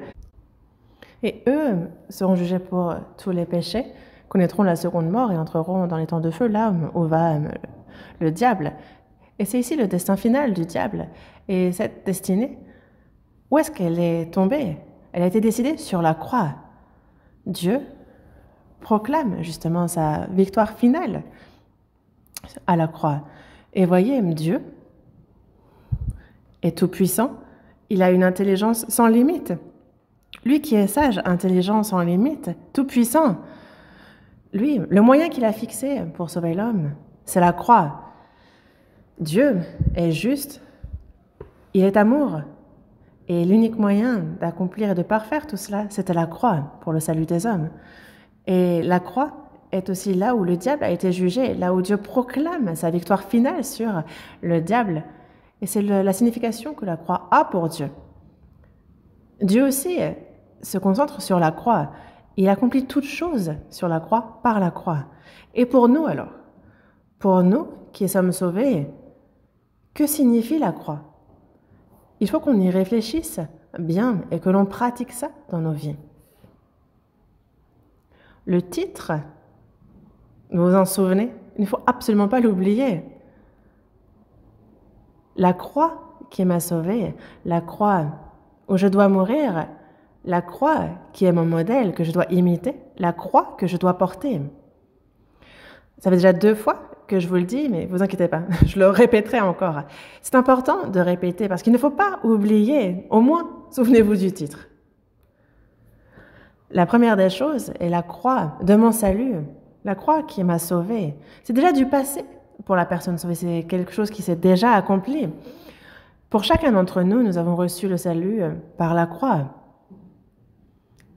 Speaker 1: Et eux seront jugés pour tous les péchés, connaîtront la seconde mort et entreront dans les temps de feu, là où va le diable. Et c'est ici le destin final du diable. Et cette destinée, où est-ce qu'elle est tombée? Elle a été décidée sur la croix. Dieu proclame justement sa victoire finale à la croix. Et voyez, Dieu est tout-puissant, il a une intelligence sans limite. Lui qui est sage, intelligent sans limite, tout-puissant, lui, le moyen qu'il a fixé pour sauver l'homme, c'est la croix. Dieu est juste, il est amour, et l'unique moyen d'accomplir et de parfaire tout cela, c'était la croix pour le salut des hommes. Et la croix est aussi là où le diable a été jugé, là où Dieu proclame sa victoire finale sur le diable. Et c'est la signification que la croix a pour Dieu. Dieu aussi se concentre sur la croix. Il accomplit toutes choses sur la croix, par la croix. Et pour nous alors, pour nous qui sommes sauvés, que signifie la croix? Il faut qu'on y réfléchisse bien et que l'on pratique ça dans nos vies. Le titre, vous vous en souvenez? Il ne faut absolument pas l'oublier. La croix qui m'a sauvé, la croix où je dois mourir, la croix qui est mon modèle, que je dois imiter, la croix que je dois porter. Ça fait déjà 2 fois que je vous le dis, mais vous inquiétez pas, je le répéterai encore. C'est important de répéter parce qu'il ne faut pas oublier, au moins, souvenez-vous du titre. La première des choses est la croix de mon salut, la croix qui m'a sauvé. C'est déjà du passé pour la personne sauvée, c'est quelque chose qui s'est déjà accompli. Pour chacun d'entre nous, nous avons reçu le salut par la croix.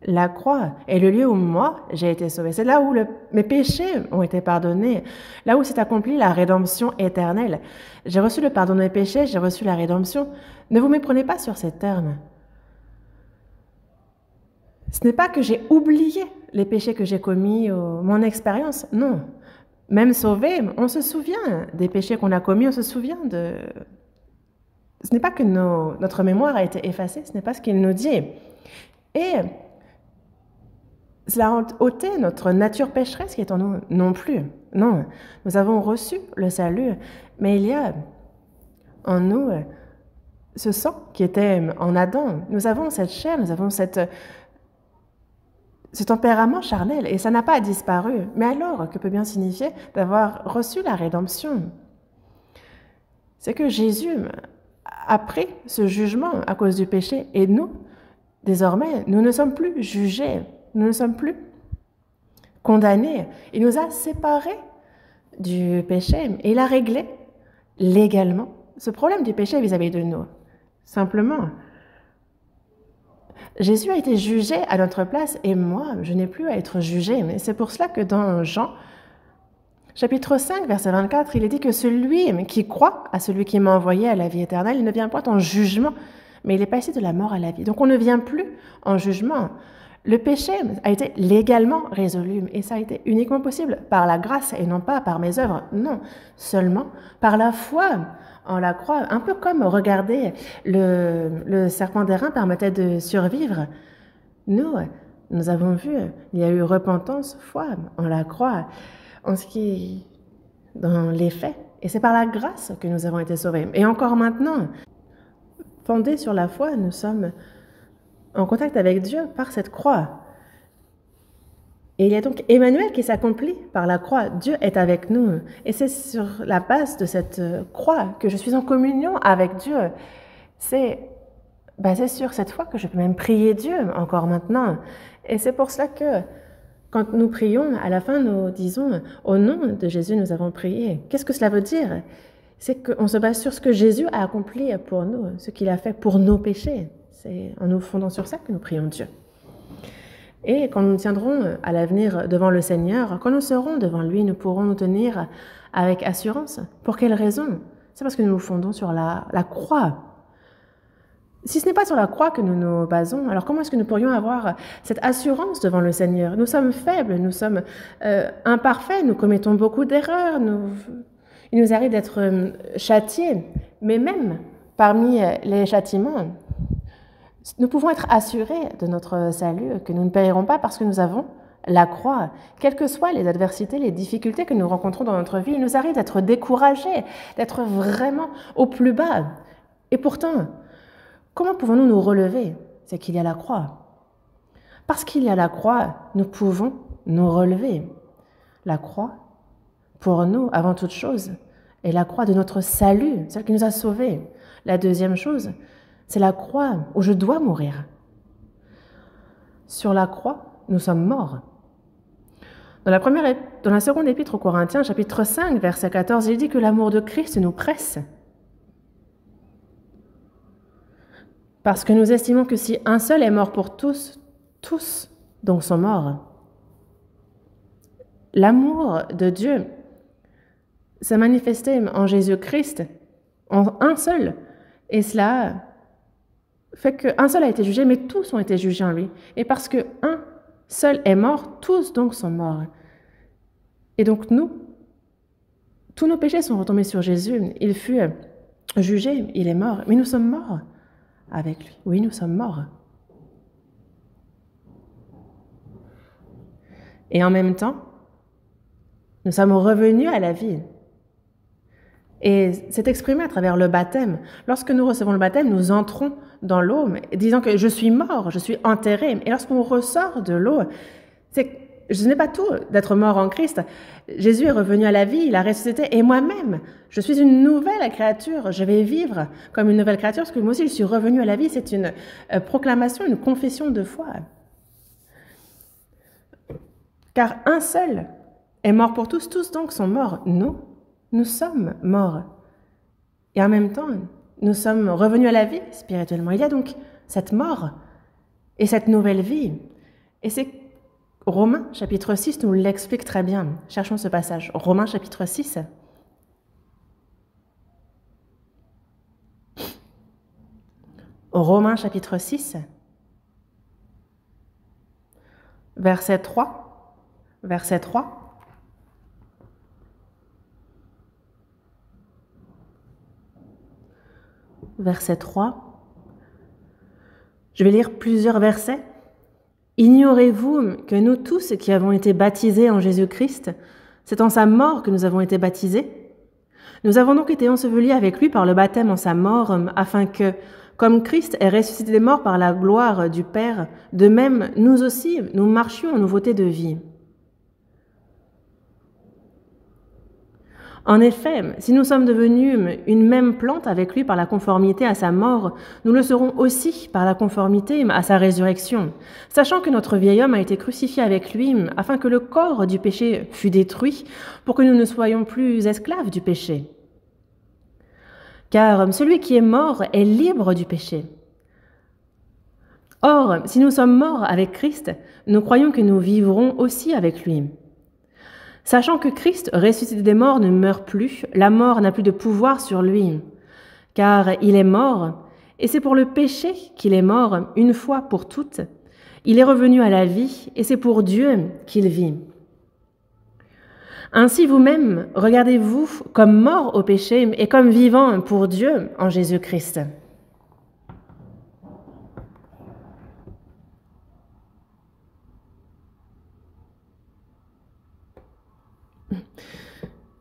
Speaker 1: La croix est le lieu où moi, j'ai été sauvé. C'est là où mes péchés ont été pardonnés, là où s'est accomplie la rédemption éternelle. J'ai reçu le pardon de mes péchés, j'ai reçu la rédemption. Ne vous méprenez pas sur ces termes. Ce n'est pas que j'ai oublié les péchés que j'ai commis ou mon expérience, non. Même sauvé, on se souvient des péchés qu'on a commis, on se souvient de... Ce n'est pas que notre mémoire a été effacée, ce n'est pas ce qu'il nous dit. Et cela a ôté notre nature pécheresse qui est en nous non plus. Non, nous avons reçu le salut, mais il y a en nous ce sang qui était en Adam. Nous avons cette chair, nous avons ce tempérament charnel, et ça n'a pas disparu. Mais alors, que peut bien signifier d'avoir reçu la rédemption? C'est que Jésus a pris ce jugement à cause du péché, et nous, désormais, nous ne sommes plus jugés, nous ne sommes plus condamnés. Il nous a séparés du péché, et il a réglé légalement ce problème du péché vis-à-vis de nous. Simplement, Jésus a été jugé à notre place, et moi, je n'ai plus à être jugé. Mais c'est pour cela que dans Jean, chapitre 5, verset 24, il est dit que celui qui croit à celui qui m'a envoyé à la vie éternelle, il ne vient point en jugement, mais il est passé de la mort à la vie. Donc on ne vient plus en jugement. Le péché a été légalement résolu, et ça a été uniquement possible par la grâce et non pas par mes œuvres. Non, seulement par la foi en la croix. Un peu comme, regardez, le serpent d'airain permettait de survivre. Nous avons vu, il y a eu repentance, foi en la croix, dans les faits. Et c'est par la grâce que nous avons été sauvés. Et encore maintenant, fondés sur la foi, nous sommes en contact avec Dieu par cette croix. Et il y a donc Emmanuel qui s'accomplit par la croix. Dieu est avec nous. Et c'est sur la base de cette croix que je suis en communion avec Dieu. C'est basé sur cette foi que je peux même prier Dieu encore maintenant. Et c'est pour cela que quand nous prions, à la fin, nous disons « Au nom de Jésus, nous avons prié ». Qu'est-ce que cela veut dire? C'est qu'on se base sur ce que Jésus a accompli pour nous, ce qu'il a fait pour nos péchés. C'est en nous fondant sur ça que nous prions Dieu. Et quand nous tiendrons à l'avenir devant le Seigneur, quand nous serons devant lui, nous pourrons nous tenir avec assurance. Pour quelle raison? C'est parce que nous nous fondons sur la croix. Si ce n'est pas sur la croix que nous nous basons, alors comment est-ce que nous pourrions avoir cette assurance devant le Seigneur? Nous sommes faibles, nous sommes imparfaits, nous commettons beaucoup d'erreurs, il nous arrive d'être châtiés, mais même parmi les châtiments, nous pouvons être assurés de notre salut, que nous ne périrons pas parce que nous avons la croix. Quelles que soient les adversités, les difficultés que nous rencontrons dans notre vie, il nous arrive d'être découragés, d'être vraiment au plus bas. Et pourtant, comment pouvons-nous nous relever? C'est qu'il y a la croix. Parce qu'il y a la croix, nous pouvons nous relever. La croix, pour nous, avant toute chose, est la croix de notre salut, celle qui nous a sauvés. La deuxième chose, c'est la croix où je dois mourir. Sur la croix, nous sommes morts. Dans la seconde épître aux Corinthiens, chapitre 5, verset 14, il dit que l'amour de Christ nous presse. Parce que nous estimons que si un seul est mort pour tous, tous donc sont morts. L'amour de Dieu s'est manifesté en Jésus-Christ, en un seul. Et cela fait qu'un seul a été jugé, mais tous ont été jugés en lui. Et parce qu'un seul est mort, tous donc sont morts. Et donc tous nos péchés sont retombés sur Jésus. Il fut jugé, il est mort, mais nous sommes morts avec lui. Oui, nous sommes morts. Et en même temps, nous sommes revenus à la vie. Et c'est exprimé à travers le baptême. Lorsque nous recevons le baptême, nous entrons dans l'eau, disant que je suis mort, je suis enterré. Et lorsqu'on ressort de l'eau, ce n'est pas tout d'être mort en Christ. Jésus est revenu à la vie, il a ressuscité, et moi-même, je suis une nouvelle créature. Je vais vivre comme une nouvelle créature, parce que moi aussi, je suis revenu à la vie. C'est une proclamation, une confession de foi. Car un seul est mort pour tous, tous donc sont morts. Nous sommes morts. Et en même temps, nous sommes revenus à la vie spirituellement. Il y a donc cette mort et cette nouvelle vie. Et c'est Romains chapitre 6 nous l'explique très bien. Cherchons ce passage. Romains chapitre 6. Romains chapitre 6, verset 3. Verset 3. Verset 3. Je vais lire plusieurs versets. « Ignorez-vous que nous tous qui avons été baptisés en Jésus-Christ C'est en sa mort que nous avons été baptisés. Nous avons donc été ensevelis avec lui par le baptême en sa mort, afin que, comme Christ est ressuscité des morts par la gloire du Père, de même, nous aussi, nous marchions en nouveauté de vie. En effet, si nous sommes devenus une même plante avec lui par la conformité à sa mort, nous le serons aussi par la conformité à sa résurrection, sachant que notre vieil homme a été crucifié avec lui, afin que le corps du péché fût détruit, pour que nous ne soyons plus esclaves du péché. Car celui qui est mort est libre du péché. Or, si nous sommes morts avec Christ, nous croyons que nous vivrons aussi avec lui. Sachant que Christ, ressuscité des morts, ne meurt plus, la mort n'a plus de pouvoir sur lui, car il est mort, et c'est pour le péché qu'il est mort une fois pour toutes. Il est revenu à la vie, et c'est pour Dieu qu'il vit. Ainsi vous-même, regardez-vous comme morts au péché et comme vivants pour Dieu en Jésus-Christ.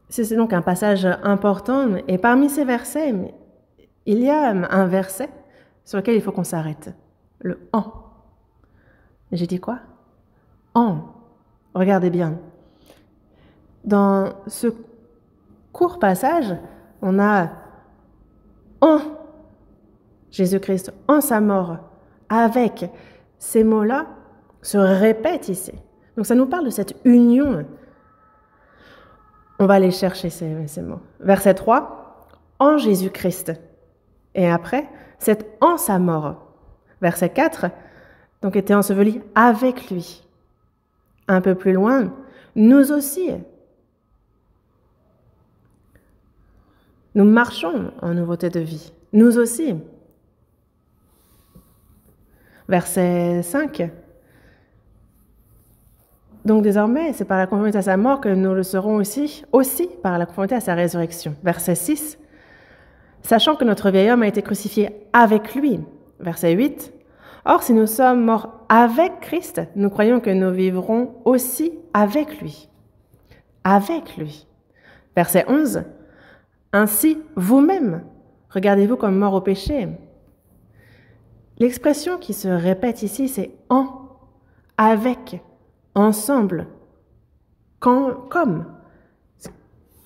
Speaker 1: C'est donc un passage important, et parmi ces versets, il y a un verset sur lequel il faut qu'on s'arrête, le « en ». J'ai dit quoi ? « En ». Regardez bien. Dans ce court passage, on a « en Jésus-Christ, en sa mort », avec ces mots-là se répètent ici. Donc ça nous parle de cette union. On va aller chercher ces mots. Verset 3, en Jésus-Christ. Et après, c'est en sa mort. Verset 4, donc était enseveli avec lui. Un peu plus loin, nous aussi. Nous marchons en nouveauté de vie. Nous aussi. Verset 5, donc désormais, c'est par la conformité à sa mort que nous le serons aussi par la conformité à sa résurrection. Verset 6, sachant que notre vieil homme a été crucifié avec lui. Verset 8, or si nous sommes morts avec Christ, nous croyons que nous vivrons aussi avec lui. Avec lui. Verset 11, ainsi vous-même, regardez-vous comme morts au péché. L'expression qui se répète ici, c'est en, avec, ensemble, comme.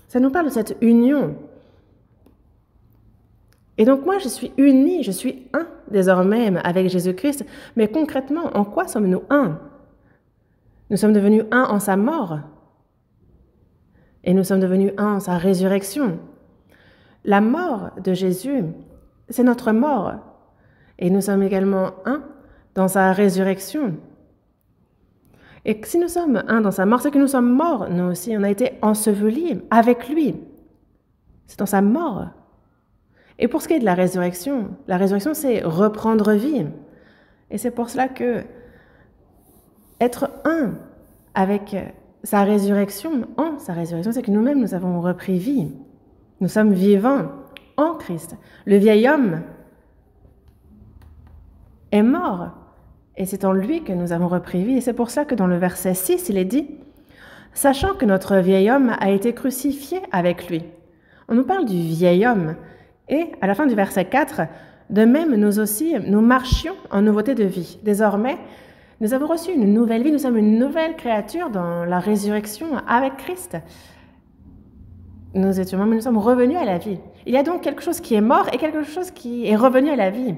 Speaker 1: Ça nous parle de cette union. Et donc moi, je suis unie, je suis un désormais avec Jésus-Christ. Mais concrètement, en quoi sommes-nous un ? Nous sommes devenus un en sa mort. Et nous sommes devenus un en sa résurrection. La mort de Jésus, c'est notre mort. Et nous sommes également un dans sa résurrection. Et si nous sommes un dans sa mort, c'est que nous sommes morts, nous aussi. On a été ensevelis avec lui. C'est dans sa mort. Et pour ce qui est de la résurrection, c'est reprendre vie. Et c'est pour cela que être un avec sa résurrection, en sa résurrection, c'est que nous-mêmes, nous avons repris vie. Nous sommes vivants en Christ. Le vieil homme est mort. Et c'est en lui que nous avons repris vie. Et c'est pour ça que dans le verset 6, il est dit « Sachant que notre vieil homme a été crucifié avec lui ». On nous parle du vieil homme. Et à la fin du verset 4, de même, nous aussi, nous marchions en nouveauté de vie. Désormais, nous avons reçu une nouvelle vie. Nous sommes une nouvelle créature dans la résurrection avec Christ. Nous sommes revenus à la vie. Il y a donc quelque chose qui est mort et quelque chose qui est revenu à la vie.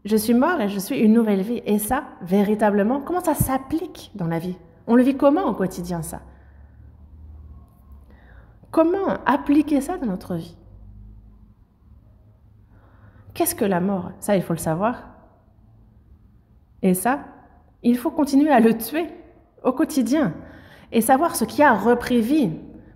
Speaker 1: Je suis mort et je suis une nouvelle vie. Et ça, véritablement, comment ça s'applique dans la vie ? On le vit comment au quotidien, ça ? Comment appliquer ça dans notre vie ? Qu'est-ce que la mort ? Ça, il faut le savoir. Et ça, il faut continuer à le tuer au quotidien et savoir ce qui a repris vie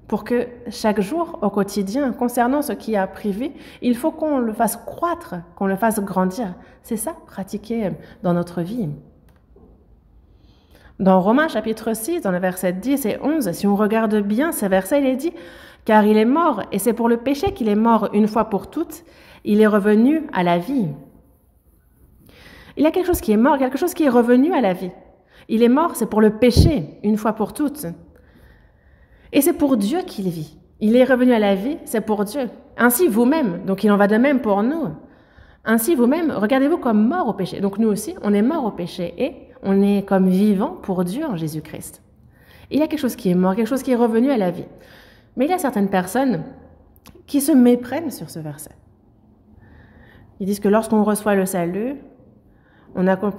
Speaker 1: pour que chaque jour, au quotidien, concernant ce qui a pris vie, il faut qu'on le fasse croître, qu'on le fasse grandir. C'est ça, pratiquer dans notre vie. Dans Romains chapitre 6, dans le verset 10 et 11, si on regarde bien ces versets, il est dit « Car il est mort, et c'est pour le péché qu'il est mort une fois pour toutes, il est revenu à la vie. » Il y a quelque chose qui est mort, quelque chose qui est revenu à la vie. Il est mort, c'est pour le péché, une fois pour toutes. Et c'est pour Dieu qu'il vit. Il est revenu à la vie, c'est pour Dieu. Ainsi vous-même, donc il en va de même pour nous. Ainsi vous-même, regardez-vous comme mort au péché. Donc nous aussi, on est mort au péché et on est comme vivant pour Dieu en Jésus-Christ. Il y a quelque chose qui est mort, quelque chose qui est revenu à la vie. Mais il y a certaines personnes qui se méprennent sur ce verset. Ils disent que lorsqu'on reçoit le salut,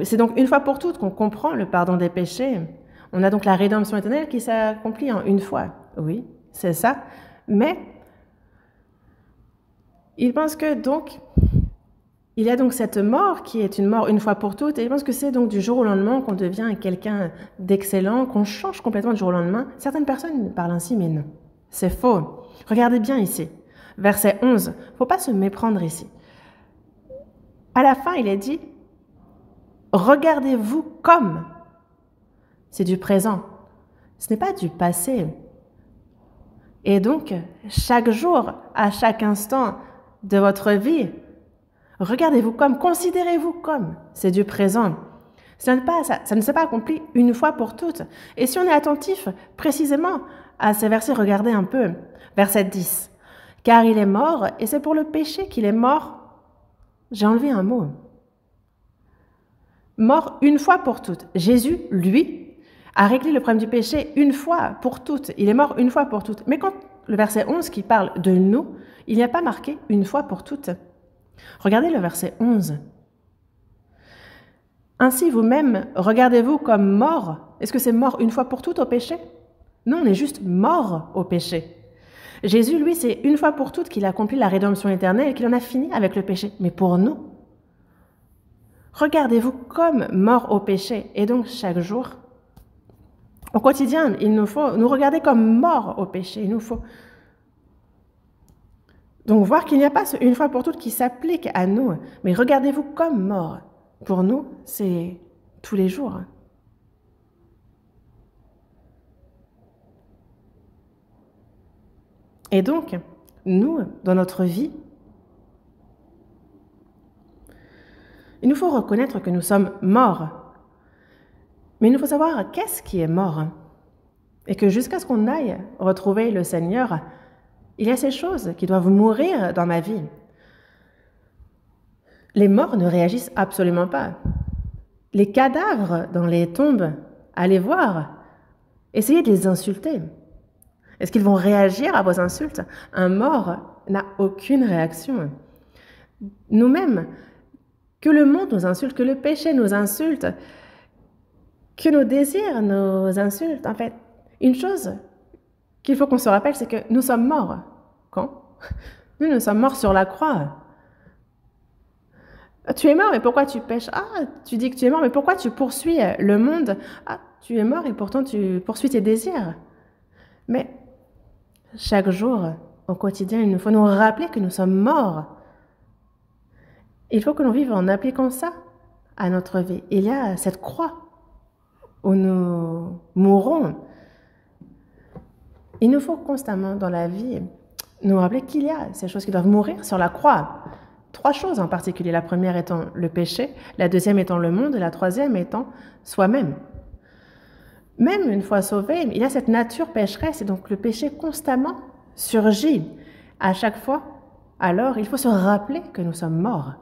Speaker 1: c'est donc une fois pour toutes qu'on comprend le pardon des péchés. On a donc la rédemption éternelle qui s'accomplit en une fois. Oui, c'est ça. Mais ils pensent que donc, il y a donc cette mort qui est une mort une fois pour toutes, et ils pensent que c'est donc du jour au lendemain qu'on devient quelqu'un d'excellent, qu'on change complètement du jour au lendemain. Certaines personnes parlent ainsi, mais non, c'est faux. Regardez bien ici, verset 11, il ne faut pas se méprendre ici. À la fin, il est dit, regardez-vous comme. C'est du présent, ce n'est pas du passé. Et donc, chaque jour, à chaque instant de votre vie, regardez-vous comme, considérez-vous comme, c'est du présent. Ça ne s'est pas accompli une fois pour toutes. Et si on est attentif précisément à ces versets, regardez un peu, verset 10. Car il est mort, et c'est pour le péché qu'il est mort. J'ai enlevé un mot. Mort une fois pour toutes. Jésus, lui, a réglé le problème du péché une fois pour toutes. Il est mort une fois pour toutes. Mais quand le verset 11 qui parle de nous, il n'y a pas marqué une fois pour toutes. Regardez le verset 11. Ainsi vous-même, regardez-vous comme mort. Est-ce que c'est mort une fois pour toutes au péché? Non, on est juste mort au péché. Jésus, lui, c'est une fois pour toutes qu'il a accompli la rédemption éternelle et qu'il en a fini avec le péché. Mais pour nous, regardez-vous comme mort au péché. Et donc, chaque jour, au quotidien, il nous faut nous regarder comme morts au péché. Il nous faut donc voir qu'il n'y a pas ce une fois pour toutes qui s'applique à nous, mais regardez-vous comme morts. Pour nous, c'est tous les jours. Et donc, nous, dans notre vie, il nous faut reconnaître que nous sommes morts. Mais il nous faut savoir qu'est-ce qui est mort. Et que jusqu'à ce qu'on aille retrouver le Seigneur, il y a ces choses qui doivent mourir dans ma vie. Les morts ne réagissent absolument pas. Les cadavres dans les tombes, allez voir, essayez de les insulter. Est-ce qu'ils vont réagir à vos insultes? Un mort n'a aucune réaction. Nous-mêmes, que le monde nous insulte, que le péché nous insulte, que nos désirs nous insultent, en fait, une chose qu'il faut qu'on se rappelle, c'est que nous sommes morts. Quand? Nous sommes morts sur la croix. Tu es mort, mais pourquoi tu pêches? Ah, tu dis que tu es mort, mais pourquoi tu poursuis le monde? Ah, tu es mort et pourtant tu poursuis tes désirs. Mais chaque jour, au quotidien, il nous faut nous rappeler que nous sommes morts. Il faut que l'on vive en appliquant ça à notre vie. Il y a cette croix où nous mourrons. Il nous faut constamment dans la vie nous rappeler qu'il y a ces choses qui doivent mourir sur la croix. 3 choses en particulier. La première étant le péché, la deuxième étant le monde et la troisième étant soi-même. Même une fois sauvé, il y a cette nature pécheresse et donc le péché constamment surgit à chaque fois. Alors, il faut se rappeler que nous sommes morts.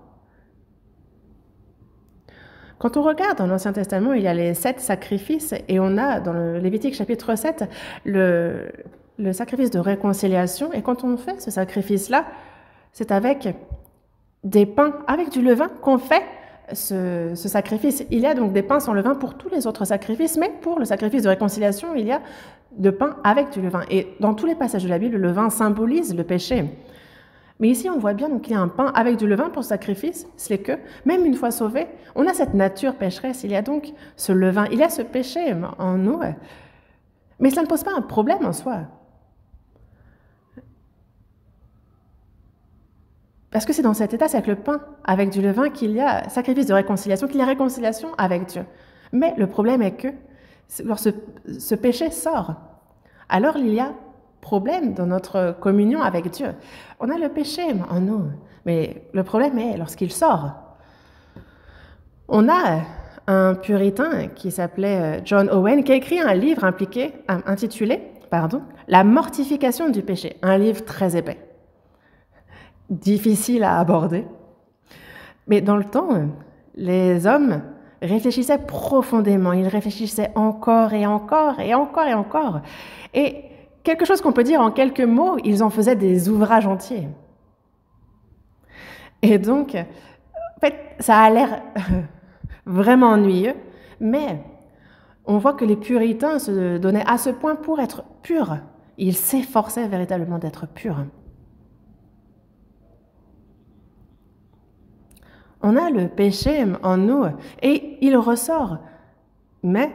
Speaker 1: Quand on regarde dans l'Ancien Testament, il y a les 7 sacrifices et on a dans le Lévitique chapitre 7 le sacrifice de réconciliation. Et quand on fait ce sacrifice-là, c'est avec des pains, avec du levain qu'on fait ce sacrifice. Il y a donc des pains sans levain pour tous les autres sacrifices, mais pour le sacrifice de réconciliation, il y a de pain avec du levain. Et dans tous les passages de la Bible, le levain symbolise le péché. Mais ici, on voit bien qu'il y a un pain avec du levain pour le sacrifice, c'est que, même une fois sauvé, on a cette nature pécheresse, il y a donc ce levain, il y a ce péché en nous. Mais cela ne pose pas un problème en soi. Parce que c'est dans cet état, c'est avec le pain, avec du levain, qu'il y a sacrifice de réconciliation, qu'il y a réconciliation avec Dieu. Mais le problème est que, lorsque ce péché sort, alors il y a problème dans notre communion avec Dieu. On a le péché en nous, mais le problème est lorsqu'il sort. On a un puritain qui s'appelait John Owen qui a écrit un livre intitulé La mortification du péché, un livre très épais, difficile à aborder. Mais dans le temps, les hommes réfléchissaient profondément, ils réfléchissaient encore et encore et encore et encore. Et quelque chose qu'on peut dire en quelques mots, ils en faisaient des ouvrages entiers. Et donc, en fait, ça a l'air vraiment ennuyeux, mais on voit que les puritains se donnaient à ce point pour être purs. Ils s'efforçaient véritablement d'être purs. On a le péché en nous et il ressort. Mais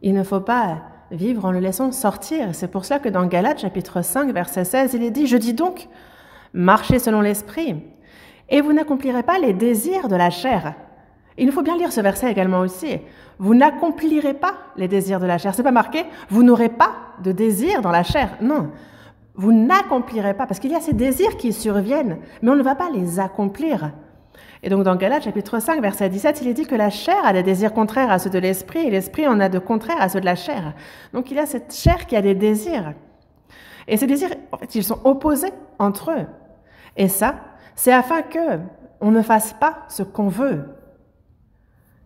Speaker 1: il ne faut pas vivre en le laissant sortir. C'est pour cela que dans Galates chapitre 5, verset 16, il est dit « Je dis donc, marchez selon l'esprit, et vous n'accomplirez pas les désirs de la chair. » Il nous faut bien lire ce verset également aussi. Vous n'accomplirez pas les désirs de la chair. C'est pas marqué « Vous n'aurez pas de désirs dans la chair ». Non. Vous n'accomplirez pas, parce qu'il y a ces désirs qui surviennent, mais on ne va pas les accomplir. Et donc dans Galates chapitre 5, verset 17, il est dit que la chair a des désirs contraires à ceux de l'esprit, et l'esprit en a de contraires à ceux de la chair. Donc il y a cette chair qui a des désirs. Et ces désirs, en fait, ils sont opposés entre eux. Et ça, c'est afin que on ne fasse pas ce qu'on veut.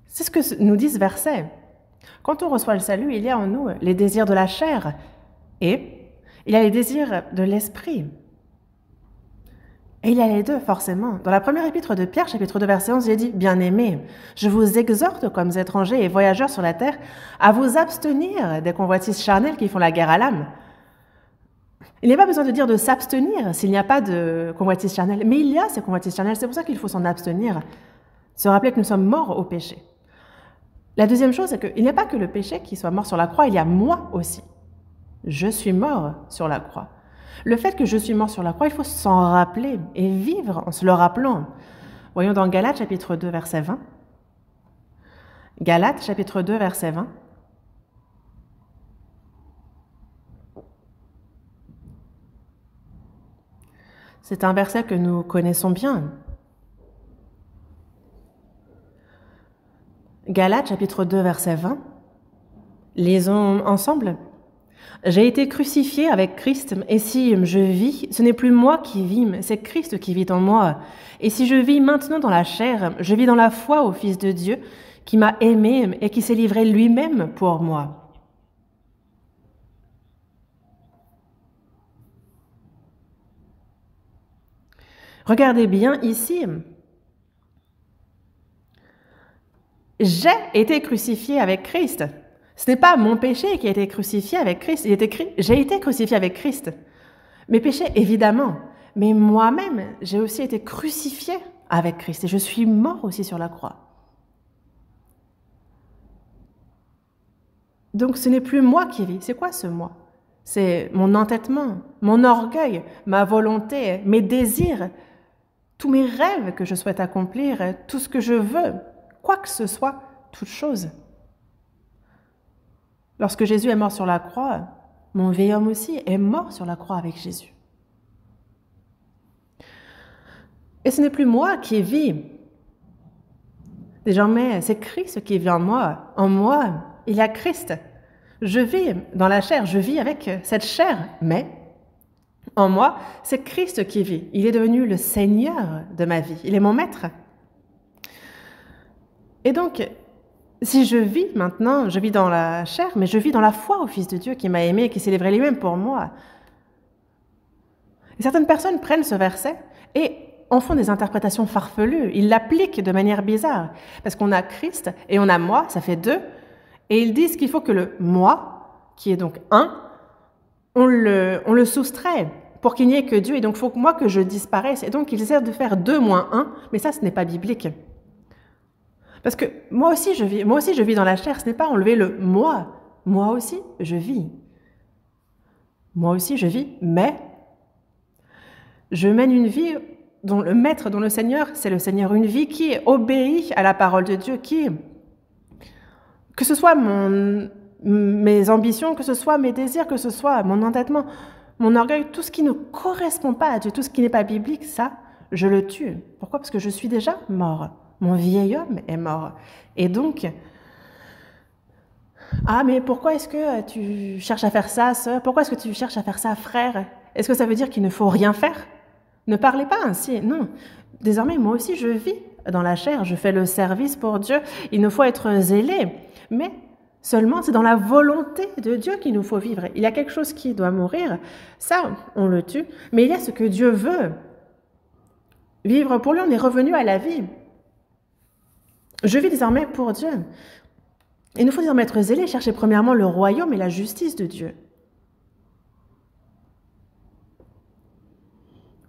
Speaker 1: C'est ce que nous dit ce verset. Quand on reçoit le salut, il y a en nous les désirs de la chair et il y a les désirs de l'esprit. Et il y a les deux, forcément. Dans la première épître de Pierre, chapitre 2, verset 11, il est dit « Bien-aimés, je vous exhorte comme étrangers et voyageurs sur la terre à vous abstenir des convoitises charnelles qui font la guerre à l'âme. » Il n'y a pas besoin de dire de s'abstenir s'il n'y a pas de convoitises charnelles. Mais il y a ces convoitises charnelles, c'est pour ça qu'il faut s'en abstenir. Se rappeler que nous sommes morts au péché. La deuxième chose, c'est qu'il n'y a pas que le péché qui soit mort sur la croix, il y a moi aussi. Je suis mort sur la croix. Le fait que je suis mort sur la croix, il faut s'en rappeler et vivre en se le rappelant. Voyons dans Galates chapitre 2, verset 20. Galates chapitre 2, verset 20. C'est un verset que nous connaissons bien. Galates chapitre 2, verset 20. Lisons ensemble. J'ai été crucifié avec Christ, et si je vis, ce n'est plus moi qui vis, mais c'est Christ qui vit en moi. Et si je vis maintenant dans la chair, je vis dans la foi au Fils de Dieu, qui m'a aimé et qui s'est livré lui-même pour moi. Regardez bien ici. J'ai été crucifié avec Christ. Ce n'est pas mon péché qui a été crucifié avec Christ. Il est écrit « J'ai été crucifié avec Christ ». Mes péchés, évidemment. Mais moi-même, j'ai aussi été crucifié avec Christ. Et je suis mort aussi sur la croix. Donc ce n'est plus moi qui vis. C'est quoi ce moi? C'est mon entêtement, mon orgueil, ma volonté, mes désirs, tous mes rêves que je souhaite accomplir, tout ce que je veux, quoi que ce soit, toute chose. Lorsque Jésus est mort sur la croix, mon vieil homme aussi est mort sur la croix avec Jésus. Et ce n'est plus moi qui vis. Désormais, c'est Christ qui vit en moi. En moi, il y a Christ. Je vis dans la chair, je vis avec cette chair, mais en moi, c'est Christ qui vit. Il est devenu le Seigneur de ma vie. Il est mon maître. Et donc, si je vis maintenant, je vis dans la chair, mais je vis dans la foi au Fils de Dieu qui m'a aimé et qui s'est livré lui-même pour moi. Et certaines personnes prennent ce verset et en font des interprétations farfelues. Ils l'appliquent de manière bizarre. Parce qu'on a Christ et on a moi, ça fait deux. Et ils disent qu'il faut que le moi, qui est donc un, on le soustrait pour qu'il n'y ait que Dieu. Et donc, il faut que moi que je disparaisse. Et donc, ils essaient de faire 2 moins 1, mais ça, ce n'est pas biblique. Parce que moi aussi je vis dans la chair, ce n'est pas enlever le moi. Moi aussi, je vis. Moi aussi, je vis, mais je mène une vie dont le maître, dont le Seigneur, c'est le Seigneur. Une vie qui obéit à la parole de Dieu, que ce soit mes ambitions, que ce soit mes désirs, que ce soit mon entêtement, mon orgueil, tout ce qui ne correspond pas à Dieu, tout ce qui n'est pas biblique, ça, je le tue. Pourquoi? Parce que je suis déjà mort. Mon vieil homme est mort. Et donc, Ah, mais pourquoi est-ce que tu cherches à faire ça, sœur? Pourquoi est-ce que tu cherches à faire ça, frère? Est-ce que ça veut dire qu'il ne faut rien faire? Ne parlez pas ainsi, non. Désormais, moi aussi, je vis dans la chair, je fais le service pour Dieu. Il nous faut être zélés, mais seulement c'est dans la volonté de Dieu qu'il nous faut vivre. Il y a quelque chose qui doit mourir, ça, on le tue, mais il y a ce que Dieu veut. Vivre pour lui, on est revenu à la vie. Je vis désormais pour Dieu. Il nous faut désormais être zélés, chercher premièrement le royaume et la justice de Dieu.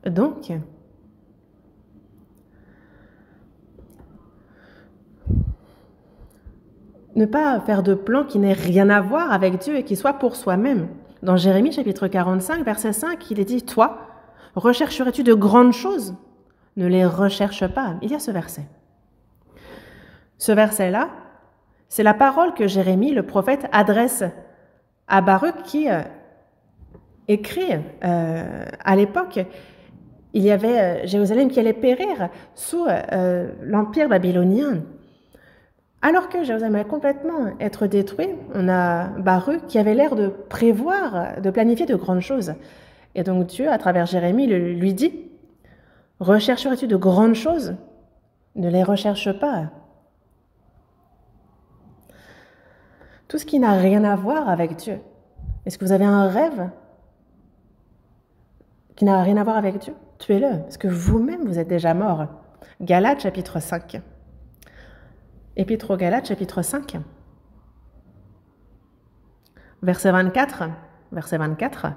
Speaker 1: Donc, ne pas faire de plan qui n'ait rien à voir avec Dieu et qui soit pour soi-même. Dans Jérémie chapitre 45, verset 5, il est dit « Toi, rechercherais-tu de grandes choses? Ne les recherche pas. » Il y a ce verset. Ce verset-là, c'est la parole que Jérémie, le prophète, adresse à Baruch qui écrit à l'époque. Il y avait Jérusalem qui allait périr sous l'empire babylonien. Alors que Jérusalem allait complètement être détruit, on a Baruch qui avait l'air de prévoir, de planifier de grandes choses. Et donc Dieu, à travers Jérémie, lui dit « Rechercherais-tu de grandes choses? Ne les recherche pas. » Tout ce qui n'a rien à voir avec Dieu. Est-ce que vous avez un rêve qui n'a rien à voir avec Dieu? Tuez-le, parce que vous-même, vous êtes déjà mort. Galates, chapitre 5. Épître aux Galates, chapitre 5. Verset 24. Verset 24.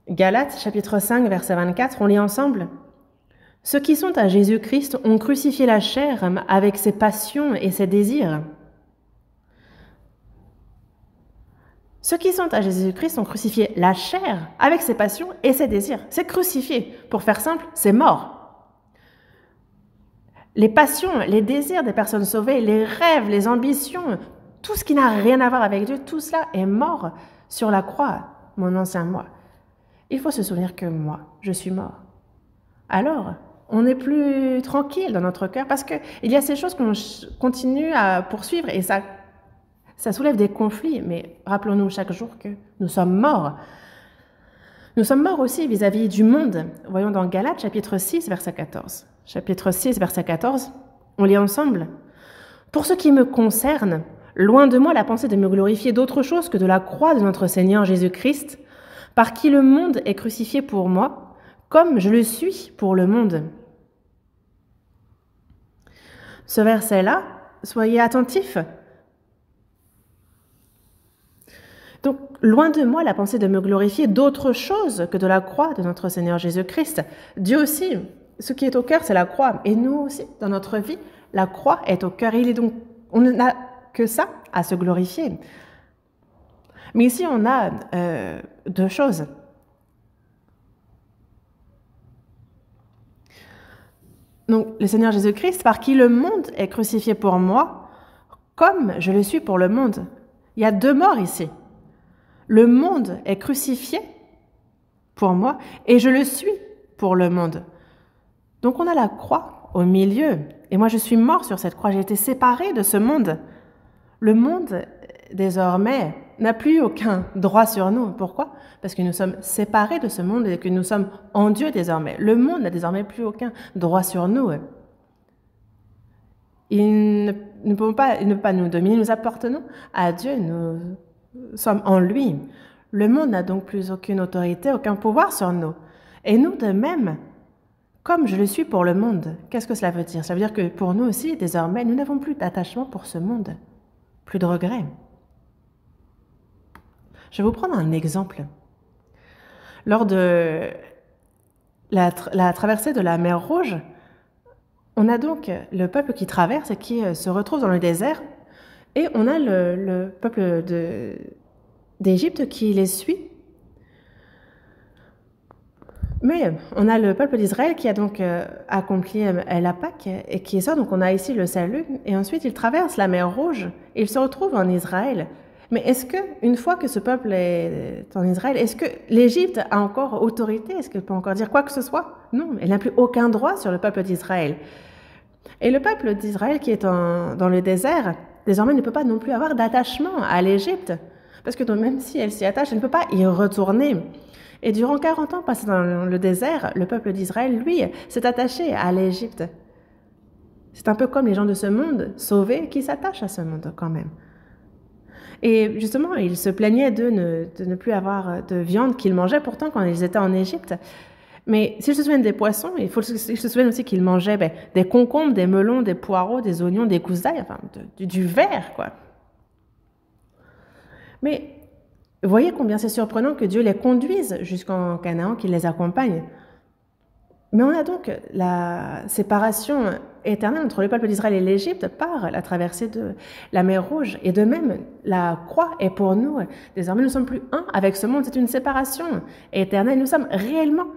Speaker 1: Galates, chapitre 5, verset 24, on lit ensemble. « Ceux qui sont à Jésus-Christ ont crucifié la chair avec ses passions et ses désirs. » Ceux qui sont à Jésus-Christ ont crucifié la chair avec ses passions et ses désirs. C'est crucifié. Pour faire simple, c'est mort. Les passions, les désirs des personnes sauvées, les rêves, les ambitions, tout ce qui n'a rien à voir avec Dieu, tout cela est mort sur la croix, mon ancien moi. Il faut se souvenir que moi, je suis mort. Alors, on n'est plus tranquille dans notre cœur parce qu'il y a ces choses qu'on continue à poursuivre et ça soulève des conflits. Mais rappelons-nous chaque jour que nous sommes morts. Nous sommes morts aussi vis-à-vis du monde. Voyons dans Galates, chapitre 6, verset 14. Chapitre 6, verset 14, on lit ensemble. « Pour ce qui me concerne, loin de moi la pensée de me glorifier d'autre chose que de la croix de notre Seigneur Jésus-Christ, par qui le monde est crucifié pour moi, comme je le suis pour le monde. » Ce verset-là, soyez attentifs. Donc, loin de moi la pensée de me glorifier d'autre chose que de la croix de notre Seigneur Jésus-Christ. Dieu aussi, ce qui est au cœur, c'est la croix. Et nous aussi, dans notre vie, la croix est au cœur. Il est donc, on n'a que ça à se glorifier. Mais ici, on a deux choses. Donc, le Seigneur Jésus-Christ, par qui le monde est crucifié pour moi, comme je le suis pour le monde. Il y a deux morts ici. Le monde est crucifié pour moi et je le suis pour le monde. Donc, on a la croix au milieu. Et moi, je suis mort sur cette croix. J'ai été séparé de ce monde. Le monde, désormais, n'a plus aucun droit sur nous. Pourquoi? Parce que nous sommes séparés de ce monde et que nous sommes en Dieu désormais. Le monde n'a désormais plus aucun droit sur nous. Il ne peut pas nous dominer. Nous appartenons à Dieu. Nous sommes en lui. Le monde n'a donc plus aucune autorité, aucun pouvoir sur nous. Et nous de même, comme je le suis pour le monde. Qu'est-ce que cela veut dire? Ça veut dire que pour nous aussi, désormais, nous n'avons plus d'attachement pour ce monde. Plus de regrets. Je vais vous prendre un exemple. Lors de la traversée de la mer Rouge, on a donc le peuple qui traverse et qui se retrouve dans le désert, et on a le peuple d'Égypte qui les suit. Mais on a le peuple d'Israël qui a donc accompli la Pâque et qui sort, donc on a ici le salut, et ensuite il traverse la mer Rouge et il se retrouve en Israël. Mais est-ce que, une fois que ce peuple est en Israël, est-ce que l'Égypte a encore autorité? Est-ce qu'elle peut encore dire quoi que ce soit? Non, elle n'a plus aucun droit sur le peuple d'Israël. Et le peuple d'Israël qui est dans le désert, désormais ne peut pas non plus avoir d'attachement à l'Égypte, parce que donc, même si elle s'y attache, elle ne peut pas y retourner. Et durant 40 ans passés dans le désert, le peuple d'Israël, lui, s'est attaché à l'Égypte. C'est un peu comme les gens de ce monde sauvés qui s'attachent à ce monde quand même. Et justement, ils se plaignaient de ne plus avoir de viande qu'ils mangeaient pourtant quand ils étaient en Égypte. Mais s'ils se souviennent des poissons, il faut qu'ils se souviennent aussi qu'ils mangeaient des concombres, des melons, des poireaux, des oignons, des gousses d'ail, enfin du verre, quoi. Mais voyez combien c'est surprenant que Dieu les conduise jusqu'en Canaan, qu'il les accompagne. Mais on a donc la séparation éternelle entre le peuple d'Israël et l'Égypte par la traversée de la mer Rouge. Et de même, la croix est pour nous, désormais nous ne sommes plus un avec ce monde, c'est une séparation éternelle. Nous sommes réellement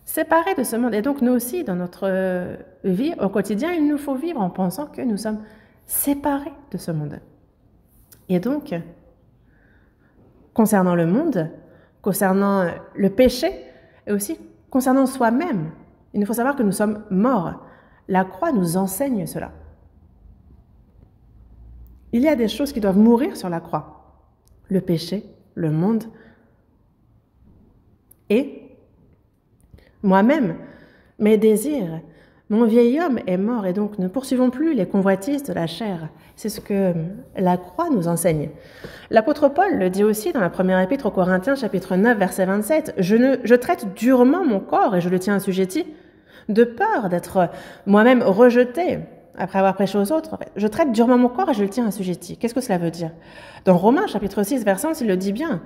Speaker 1: séparés de ce monde. Et donc nous aussi, dans notre vie au quotidien, il nous faut vivre en pensant que nous sommes séparés de ce monde. Et donc, concernant le monde, concernant le péché, et aussi concernant soi-même, il nous faut savoir que nous sommes morts. La croix nous enseigne cela. Il y a des choses qui doivent mourir sur la croix. Le péché, le monde. Et moi-même, mes désirs, mon vieil homme est mort et donc ne poursuivons plus les convoitises de la chair. C'est ce que la croix nous enseigne. L'apôtre Paul le dit aussi dans la première épître aux Corinthiens, chapitre 9, verset 27. Je traite durement mon corps et je le tiens assujetti, de peur d'être moi-même rejeté après avoir prêché aux autres. Je traite durement mon corps et je le tiens assujetti. Qu'est-ce que cela veut dire? Dans Romains, chapitre 6, verset 11, il le dit bien.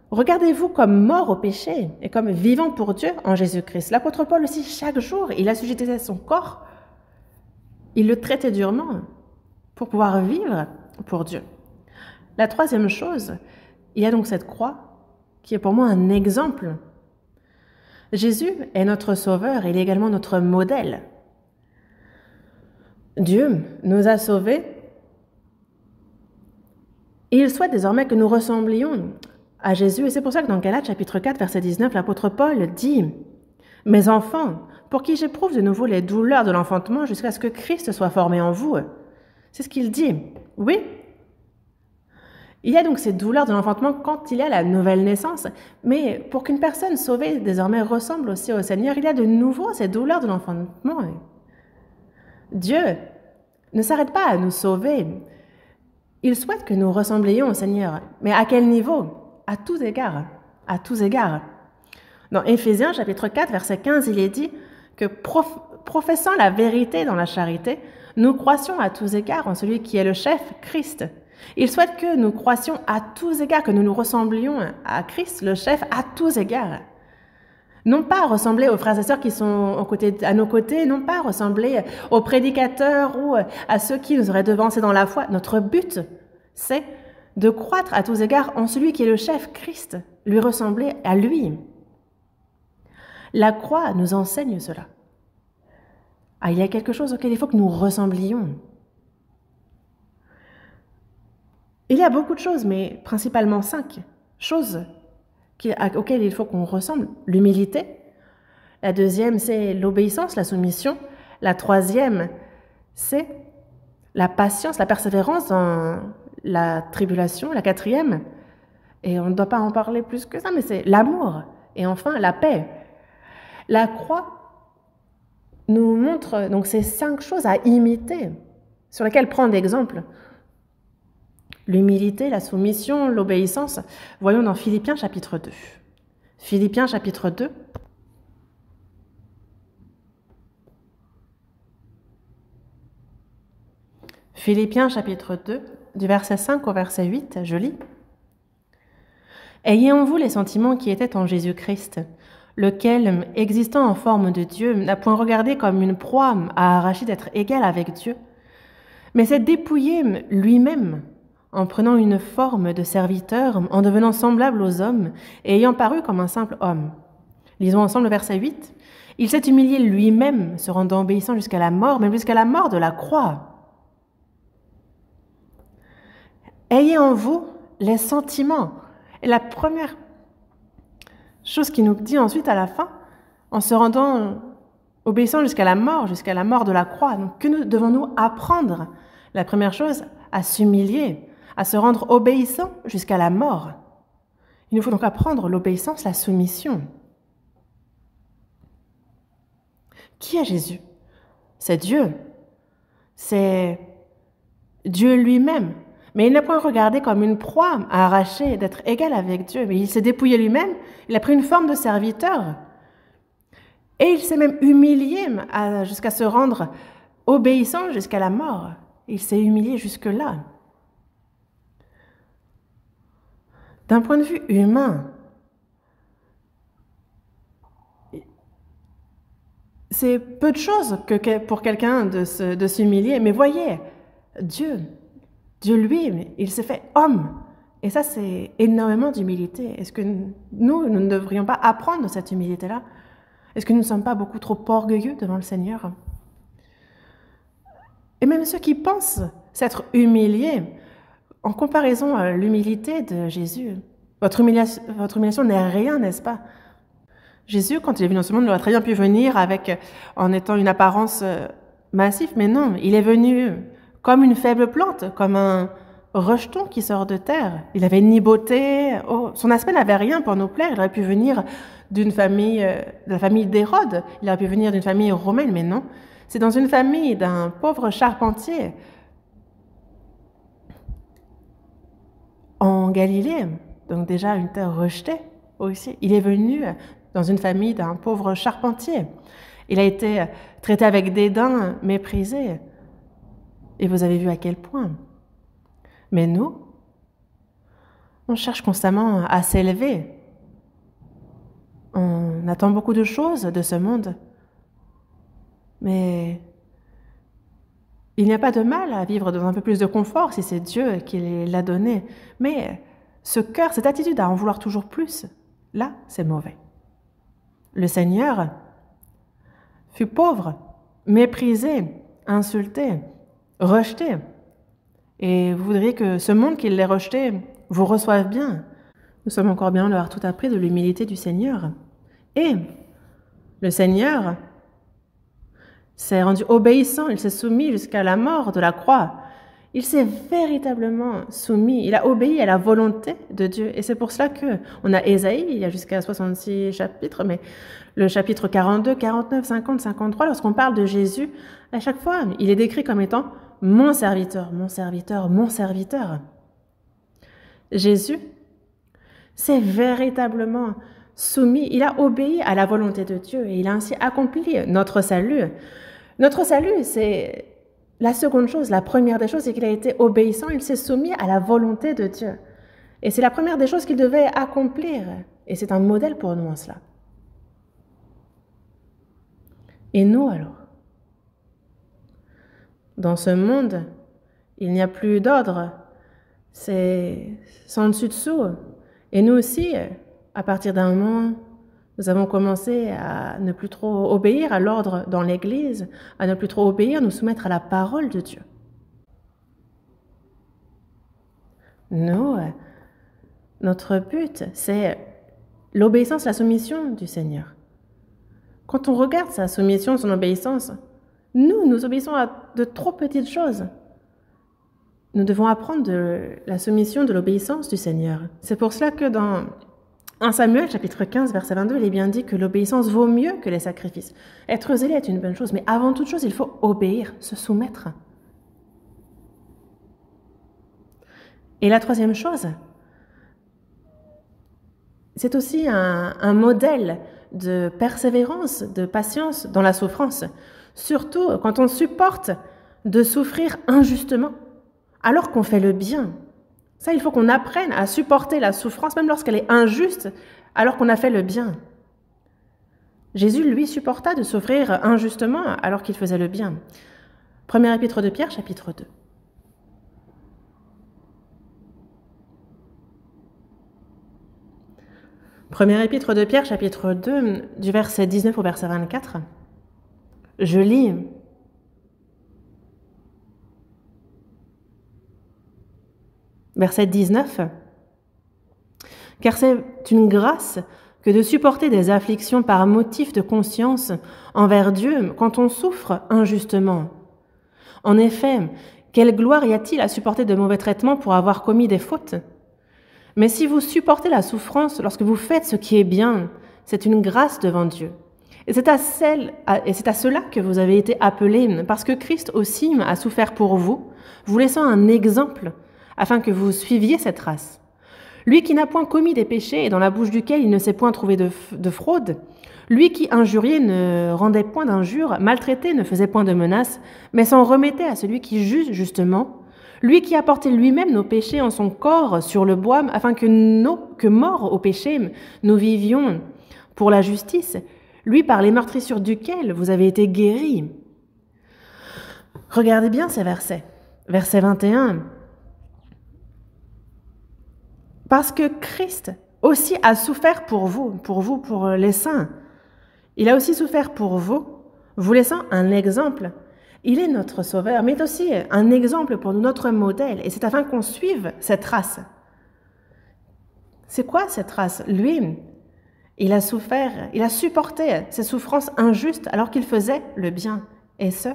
Speaker 1: Regardez-vous comme mort au péché et comme vivant pour Dieu en Jésus-Christ. L'apôtre Paul aussi, chaque jour, il assujettait son corps. Il le traitait durement pour pouvoir vivre pour Dieu. La troisième chose, il y a donc cette croix qui est pour moi un exemple. Jésus est notre sauveur, il est également notre modèle. Dieu nous a sauvés et il souhaite désormais que nous ressemblions à Jésus. Et c'est pour ça que dans Galates chapitre 4, verset 19, l'apôtre Paul dit « Mes enfants, pour qui j'éprouve de nouveau les douleurs de l'enfantement jusqu'à ce que Christ soit formé en vous. » C'est ce qu'il dit. Oui, il y a donc ces douleurs de l'enfantement quand il y a la nouvelle naissance, mais pour qu'une personne sauvée désormais ressemble aussi au Seigneur, il y a de nouveau ces douleurs de l'enfantement. Dieu ne s'arrête pas à nous sauver. Il souhaite que nous ressemblions au Seigneur. Mais à quel niveau? À tous égards. À tous égards. Dans Éphésiens chapitre 4, verset 15, il est dit que professant la vérité dans la charité, nous croissions à tous égards en celui qui est le chef, Christ. Il souhaite que nous croissions à tous égards, que nous nous ressemblions à Christ, le chef, à tous égards. Non pas ressembler aux frères et sœurs qui sont à nos côtés, non pas ressembler aux prédicateurs ou à ceux qui nous auraient devancés dans la foi. Notre but, c'est de croître à tous égards en celui qui est le chef, Christ, lui ressembler à lui. La croix nous enseigne cela. Ah, il y a quelque chose auquel il faut que nous ressemblions. Il y a beaucoup de choses, mais principalement 5 choses auxquelles il faut qu'on ressemble. L'humilité. La deuxième, c'est l'obéissance, la soumission. La troisième, c'est la patience, la persévérance dans la tribulation. La quatrième, et on ne doit pas en parler plus que ça, mais c'est l'amour. Et enfin, la paix. La croix nous montre donc ces 5 choses à imiter, sur lesquelles prendre exemple. L'humilité, la soumission, l'obéissance. Voyons dans Philippiens chapitre 2. Philippiens chapitre 2. Philippiens chapitre 2, du verset 5 au verset 8, je lis. « Ayez en vous les sentiments qui étaient en Jésus-Christ, lequel, existant en forme de Dieu, n'a point regardé comme une proie à arracher d'être égal avec Dieu, mais s'est dépouillé lui-même, en prenant une forme de serviteur, en devenant semblable aux hommes, et ayant paru comme un simple homme. » Lisons ensemble le verset 8. « Il s'est humilié lui-même, se rendant obéissant jusqu'à la mort, même jusqu'à la mort de la croix. » Ayez en vous les sentiments. Et la première chose qu'il nous dit ensuite à la fin, en se rendant obéissant jusqu'à la mort de la croix. Donc, que devons-nous apprendre? La première chose, à s'humilier, à se rendre obéissant jusqu'à la mort. Il nous faut donc apprendre l'obéissance, la soumission. Qui est Jésus? C'est Dieu. C'est Dieu lui-même. Mais il n'a point regardé comme une proie à arracher, d'être égal avec Dieu. Mais il s'est dépouillé lui-même, il a pris une forme de serviteur. Et il s'est même humilié jusqu'à se rendre obéissant jusqu'à la mort. Il s'est humilié jusque-là. D'un point de vue humain, c'est peu de choses pour quelqu'un de s'humilier. Mais voyez, Dieu lui, il s'est fait homme. Et ça, c'est énormément d'humilité. Est-ce que nous ne devrions pas apprendre de cette humilité-là? Est-ce que nous ne sommes pas beaucoup trop orgueilleux devant le Seigneur? Et même ceux qui pensent s'être humiliés, en comparaison à l'humilité de Jésus, votre humiliation n'est rien, n'est-ce pas? Jésus, quand il est venu dans ce monde, il aurait très bien pu venir en étant une apparence massive, mais non, il est venu comme une faible plante, comme un rejeton qui sort de terre. Il n'avait ni beauté, son aspect n'avait rien pour nous plaire. Il aurait pu venir de la famille d'Hérode, il aurait pu venir d'une famille romaine, mais non. C'est dans une famille d'un pauvre charpentier en Galilée, donc déjà une terre rejetée aussi. Il est venu dans une famille d'un pauvre charpentier. Il a été traité avec dédain, méprisé. Et vous avez vu à quel point. Mais nous, on cherche constamment à s'élever. On attend beaucoup de choses de ce monde. Mais il n'y a pas de mal à vivre dans un peu plus de confort si c'est Dieu qui l'a donné. Mais ce cœur, cette attitude à en vouloir toujours plus, là, c'est mauvais. Le Seigneur fut pauvre, méprisé, insulté, rejeté. Et vous voudriez que ce monde qui l'ait rejeté vous reçoive bien. Nous sommes encore bien leur tout appris de l'humilité du Seigneur. Et le Seigneur s'est rendu obéissant, il s'est soumis jusqu'à la mort de la croix. Il s'est véritablement soumis, il a obéi à la volonté de Dieu. Et c'est pour cela qu'on a Ésaïe, il y a jusqu'à 66 chapitres, mais le chapitre 42, 49, 50, 53, lorsqu'on parle de Jésus, à chaque fois, il est décrit comme étant « mon serviteur, mon serviteur, mon serviteur ». Jésus s'est véritablement soumis, il a obéi à la volonté de Dieu et il a ainsi accompli notre salut. Notre salut, c'est la seconde chose, la première des choses, c'est qu'il a été obéissant, il s'est soumis à la volonté de Dieu. Et c'est la première des choses qu'il devait accomplir. Et c'est un modèle pour nous en cela. Et nous alors? Dans ce monde, il n'y a plus d'ordre, c'est sans dessus-dessous. Et nous aussi, à partir d'un moment, nous avons commencé à ne plus trop obéir à l'ordre dans l'Église, à ne plus trop obéir, nous soumettre à la parole de Dieu. Nous, notre but, c'est l'obéissance, la soumission du Seigneur. Quand on regarde sa soumission, son obéissance, nous obéissons à de trop petites choses. Nous devons apprendre de la soumission, de l'obéissance du Seigneur. C'est pour cela que dans 1 Samuel, chapitre 15, verset 22, il est bien dit que l'obéissance vaut mieux que les sacrifices. Être zélé est une bonne chose, mais avant toute chose, il faut obéir, se soumettre. Et la troisième chose, c'est aussi un modèle de persévérance, de patience dans la souffrance. Surtout quand on supporte de souffrir injustement, alors qu'on fait le bien. Ça, il faut qu'on apprenne à supporter la souffrance, même lorsqu'elle est injuste, alors qu'on a fait le bien. Jésus, lui, supporta de souffrir injustement alors qu'il faisait le bien. Première épître de Pierre, chapitre 2. Première épître de Pierre, chapitre 2, du verset 19 au verset 24. Je lis. Verset 19. Car c'est une grâce que de supporter des afflictions par motif de conscience envers Dieu quand on souffre injustement. En effet, quelle gloire y a-t-il à supporter de mauvais traitements pour avoir commis des fautes? Mais si vous supportez la souffrance lorsque vous faites ce qui est bien, c'est une grâce devant Dieu. Et c'est à cela que vous avez été appelés, parce que Christ aussi a souffert pour vous, vous laissant un exemple, afin que vous suiviez cette race. Lui qui n'a point commis des péchés et dans la bouche duquel il ne s'est point trouvé de fraude, lui qui injuriait ne rendait point d'injures, maltraitait ne faisait point de menaces, mais s'en remettait à celui qui juge justement, lui qui a porté lui-même nos péchés en son corps sur le bois, afin que morts au péché, nous vivions pour la justice, lui par les meurtrissures duquel vous avez été guéris. Regardez bien ces versets. Verset 21. Parce que Christ aussi a souffert pour vous, pour les saints. Il a aussi souffert pour vous, vous laissant un exemple. Il est notre sauveur, mais aussi un exemple pour nous, notre modèle. Et c'est afin qu'on suive cette race. C'est quoi cette race? Lui, il a souffert, il a supporté ces souffrances injustes alors qu'il faisait le bien. Et ce,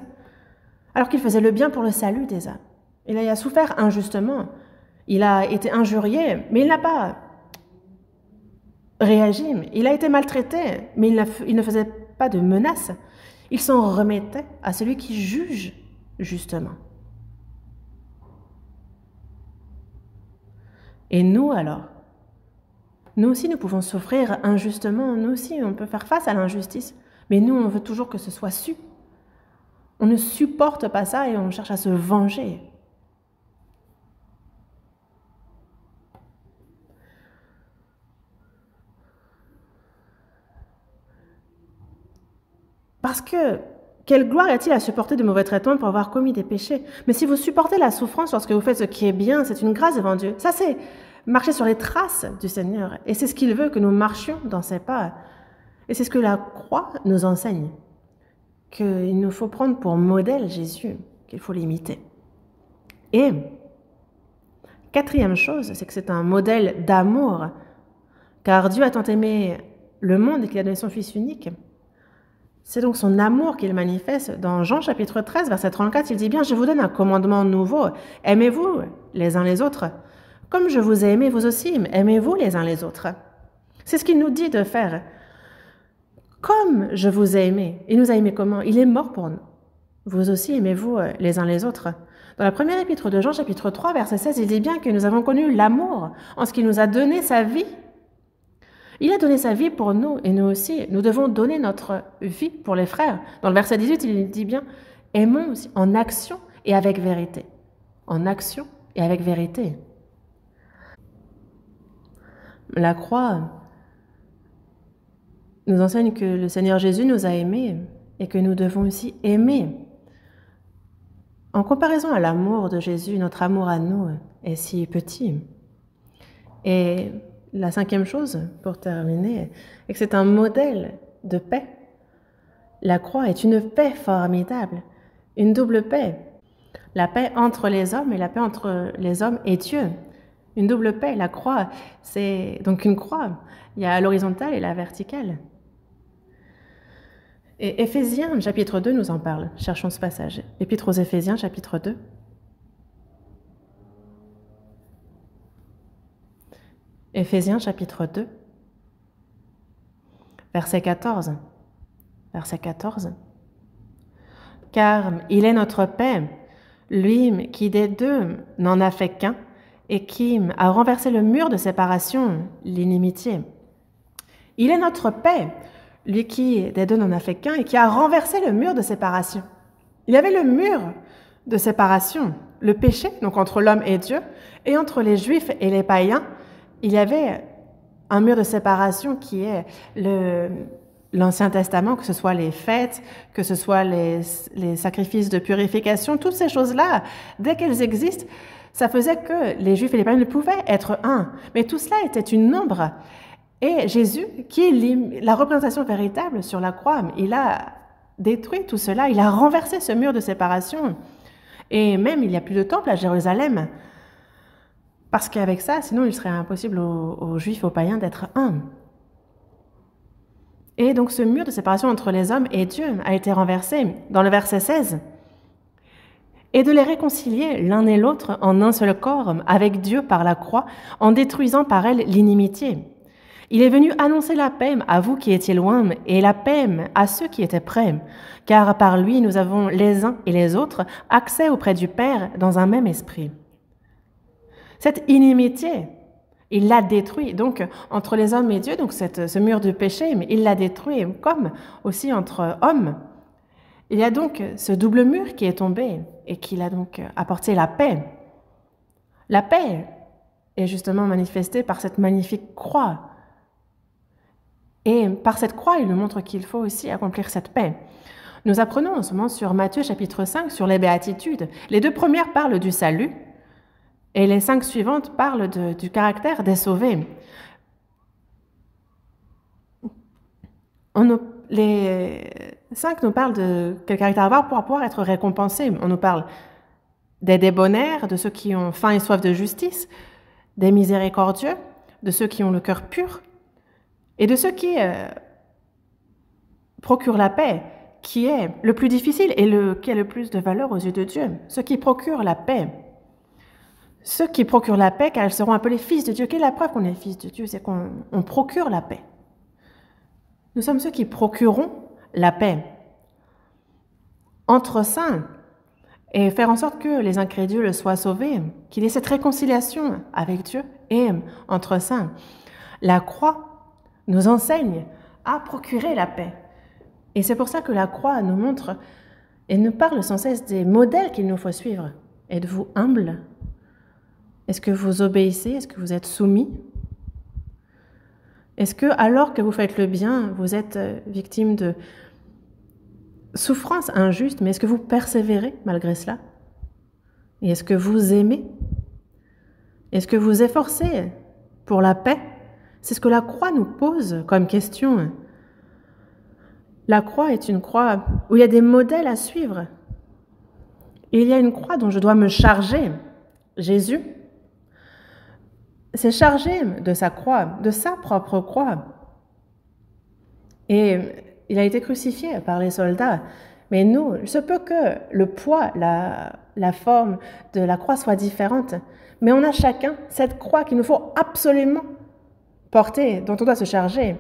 Speaker 1: alors qu'il faisait le bien pour le salut des âmes. Il a souffert injustement. Il a été injurié, mais il n'a pas réagi. Il a été maltraité, mais il ne faisait pas de menaces. Il s'en remettait à celui qui juge justement. Et nous alors? Nous aussi, nous pouvons souffrir injustement. Nous aussi, on peut faire face à l'injustice. Mais nous, on veut toujours que ce soit su. On ne supporte pas ça et on cherche à se venger. Parce que, quelle gloire y a-t-il à supporter de mauvais traitements pour avoir commis des péchés? Mais si vous supportez la souffrance lorsque vous faites ce qui est bien, c'est une grâce devant Dieu. Ça, c'est marcher sur les traces du Seigneur. Et c'est ce qu'il veut, que nous marchions dans ses pas. Et c'est ce que la croix nous enseigne. Qu'il nous faut prendre pour modèle Jésus, qu'il faut l'imiter. Et, quatrième chose, c'est que c'est un modèle d'amour. Car Dieu a tant aimé le monde qu'il a donné son Fils unique. C'est donc son amour qu'il manifeste. Dans Jean chapitre 13, verset 34, il dit bien « Je vous donne un commandement nouveau. Aimez-vous les uns les autres. Comme je vous ai aimé, vous aussi, aimez-vous les uns les autres. » C'est ce qu'il nous dit de faire. Comme je vous ai aimé. Il nous a aimés comment? Il est mort pour nous. Vous aussi, aimez-vous les uns les autres. Dans la première épître de Jean chapitre 3, verset 16, il dit bien que nous avons connu l'amour en ce qu'il nous a donné sa vie. Il a donné sa vie pour nous, et nous aussi, nous devons donner notre vie pour les frères. Dans le verset 18, il dit bien, aimons aussi en action et avec vérité. En action et avec vérité. La croix nous enseigne que le Seigneur Jésus nous a aimés et que nous devons aussi aimer. En comparaison à l'amour de Jésus, notre amour à nous est si petit. Et la cinquième chose, pour terminer, est que c'est un modèle de paix. La croix est une paix formidable, une double paix. La paix entre les hommes et la paix entre les hommes et Dieu. Une double paix. La croix, c'est donc une croix. Il y a l'horizontale et la verticale. Et Éphésiens, chapitre 2, nous en parle. Cherchons ce passage. Épître aux Éphésiens, chapitre 2. Éphésiens chapitre 2, verset 14. Verset 14. Car il est notre paix, lui qui des deux n'en a fait qu'un, et qui a renversé le mur de séparation, l'inimitié. Il est notre paix, lui qui des deux n'en a fait qu'un, et qui a renversé le mur de séparation. Il y avait le mur de séparation, le péché, donc entre l'homme et Dieu, et entre les Juifs et les païens, il y avait un mur de séparation qui est l'Ancien Testament, que ce soit les fêtes, que ce soit les sacrifices de purification, toutes ces choses-là, dès qu'elles existent, ça faisait que les Juifs et les païens ne pouvaient être un. Mais tout cela était une ombre. Et Jésus, qui est la représentation véritable sur la croix, il a détruit tout cela, il a renversé ce mur de séparation. Et même, il n'y a plus de temple à Jérusalem. Parce qu'avec ça, sinon, il serait impossible aux Juifs et aux païens d'être un. Et donc ce mur de séparation entre les hommes et Dieu a été renversé dans le verset 16. Et de les réconcilier l'un et l'autre en un seul corps avec Dieu par la croix, en détruisant par elle l'inimitié. Il est venu annoncer la paix à vous qui étiez loin et la paix à ceux qui étaient près, car par lui nous avons les uns et les autres accès auprès du Père dans un même esprit. Cette inimitié, il l'a détruit, donc entre les hommes et Dieu, donc ce mur de péché, mais il l'a détruit, comme aussi entre hommes. Il y a donc ce double mur qui est tombé et qui a donc apporté la paix. La paix est justement manifestée par cette magnifique croix. Et par cette croix, il nous montre qu'il faut aussi accomplir cette paix. Nous apprenons en ce moment sur Matthieu chapitre 5, sur les béatitudes. Les 2 premières parlent du salut et les 5 suivantes parlent du caractère des sauvés. Les 5 nous parlent de quel caractère avoir pour pouvoir être récompensé. On nous parle des débonnaires, de ceux qui ont faim et soif de justice, des miséricordieux, de ceux qui ont le cœur pur, et de ceux qui procurent la paix, qui est le plus difficile et qui a le plus de valeur aux yeux de Dieu. Ceux qui procurent la paix. Ceux qui procurent la paix, car ils seront appelés fils de Dieu. Quelle est la preuve qu'on est fils de Dieu? C'est qu'on procure la paix. Nous sommes ceux qui procurons la paix entre saints et faire en sorte que les incrédules soient sauvés, qu'il y ait cette réconciliation avec Dieu et entre saints. La croix nous enseigne à procurer la paix. Et c'est pour ça que la croix nous montre et nous parle sans cesse des modèles qu'il nous faut suivre. Êtes-vous humble? Est-ce que vous obéissez? Est-ce que vous êtes soumis? Est-ce que, alors que vous faites le bien, vous êtes victime de souffrances injustes, mais est-ce que vous persévérez malgré cela? Et est-ce que vous aimez? Est-ce que vous efforcez pour la paix? C'est ce que la croix nous pose comme question. La croix est une croix où il y a des modèles à suivre. Et il y a une croix dont je dois me charger. Jésus s'est chargé de sa croix, de sa propre croix. Et il a été crucifié par les soldats. Mais nous, il se peut que le poids, la forme de la croix soit différente. Mais on a chacun cette croix qu'il nous faut absolument porter, dont on doit se charger.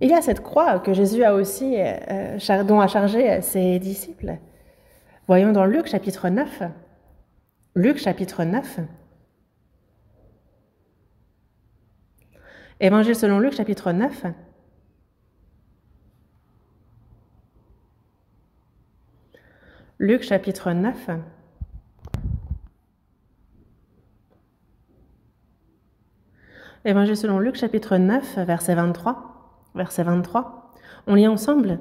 Speaker 1: Il y a cette croix que Jésus a aussi, dont a chargé ses disciples. Voyons dans Luc chapitre 9. Luc chapitre 9. Évangile selon Luc chapitre 9. Luc chapitre 9. Évangile selon Luc chapitre 9, verset 23. Verset 23. On lit ensemble.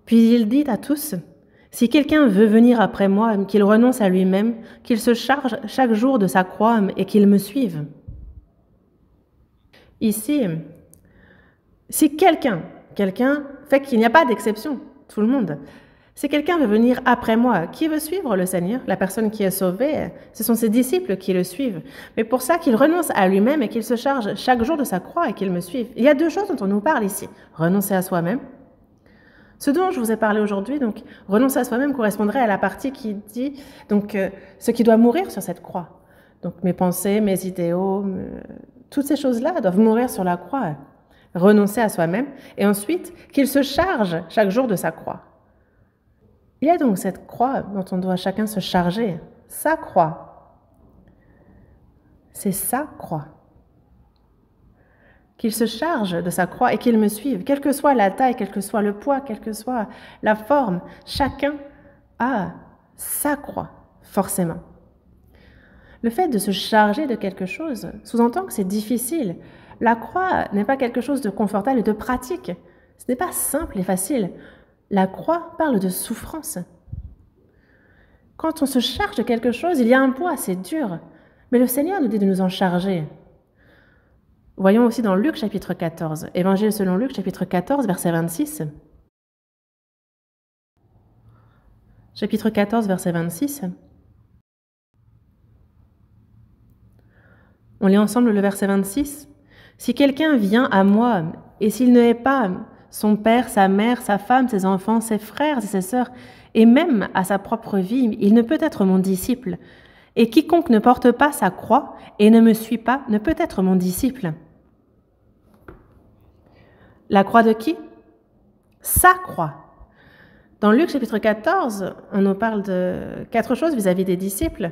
Speaker 1: Puis il dit à tous, « Si quelqu'un veut venir après moi, qu'il renonce à lui-même, qu'il se charge chaque jour de sa croix et qu'il me suive. » Ici, si quelqu'un fait qu'il n'y a pas d'exception, tout le monde, si quelqu'un veut venir après moi, qui veut suivre le Seigneur? La personne qui est sauvée, ce sont ses disciples qui le suivent. Mais pour ça, qu'il renonce à lui-même et qu'il se charge chaque jour de sa croix et qu'il me suive. Il y a 2 choses dont on nous parle ici. Renoncer à soi-même. Ce dont je vous ai parlé aujourd'hui, donc renoncer à soi-même correspondrait à la partie qui dit donc ce qui doit mourir sur cette croix. Donc mes pensées, mes idéaux, toutes ces choses-là doivent mourir sur la croix. Renoncer à soi-même et ensuite qu'il se charge chaque jour de sa croix. Il y a donc cette croix dont on doit chacun se charger, sa croix. C'est sa croix. Qu'il se charge de sa croix et qu'il me suive, quelle que soit la taille, quel que soit le poids, quelle que soit la forme, chacun a sa croix, forcément. Le fait de se charger de quelque chose sous-entend que c'est difficile. La croix n'est pas quelque chose de confortable et de pratique. Ce n'est pas simple et facile. La croix parle de souffrance. Quand on se charge de quelque chose, il y a un poids, c'est dur. Mais le Seigneur nous dit de nous en charger. Voyons aussi dans Luc chapitre 14, Évangile selon Luc chapitre 14, verset 26. Chapitre 14, verset 26. On lit ensemble le verset 26. Si quelqu'un vient à moi, et s'il ne hait pas son père, sa mère, sa femme, ses enfants, ses frères et ses sœurs, et même à sa propre vie, il ne peut être mon disciple. Et quiconque ne porte pas sa croix et ne me suit pas ne peut être mon disciple. La croix de qui? Sa croix. Dans Luc chapitre 14, on nous parle de 4 choses vis-à-vis des disciples.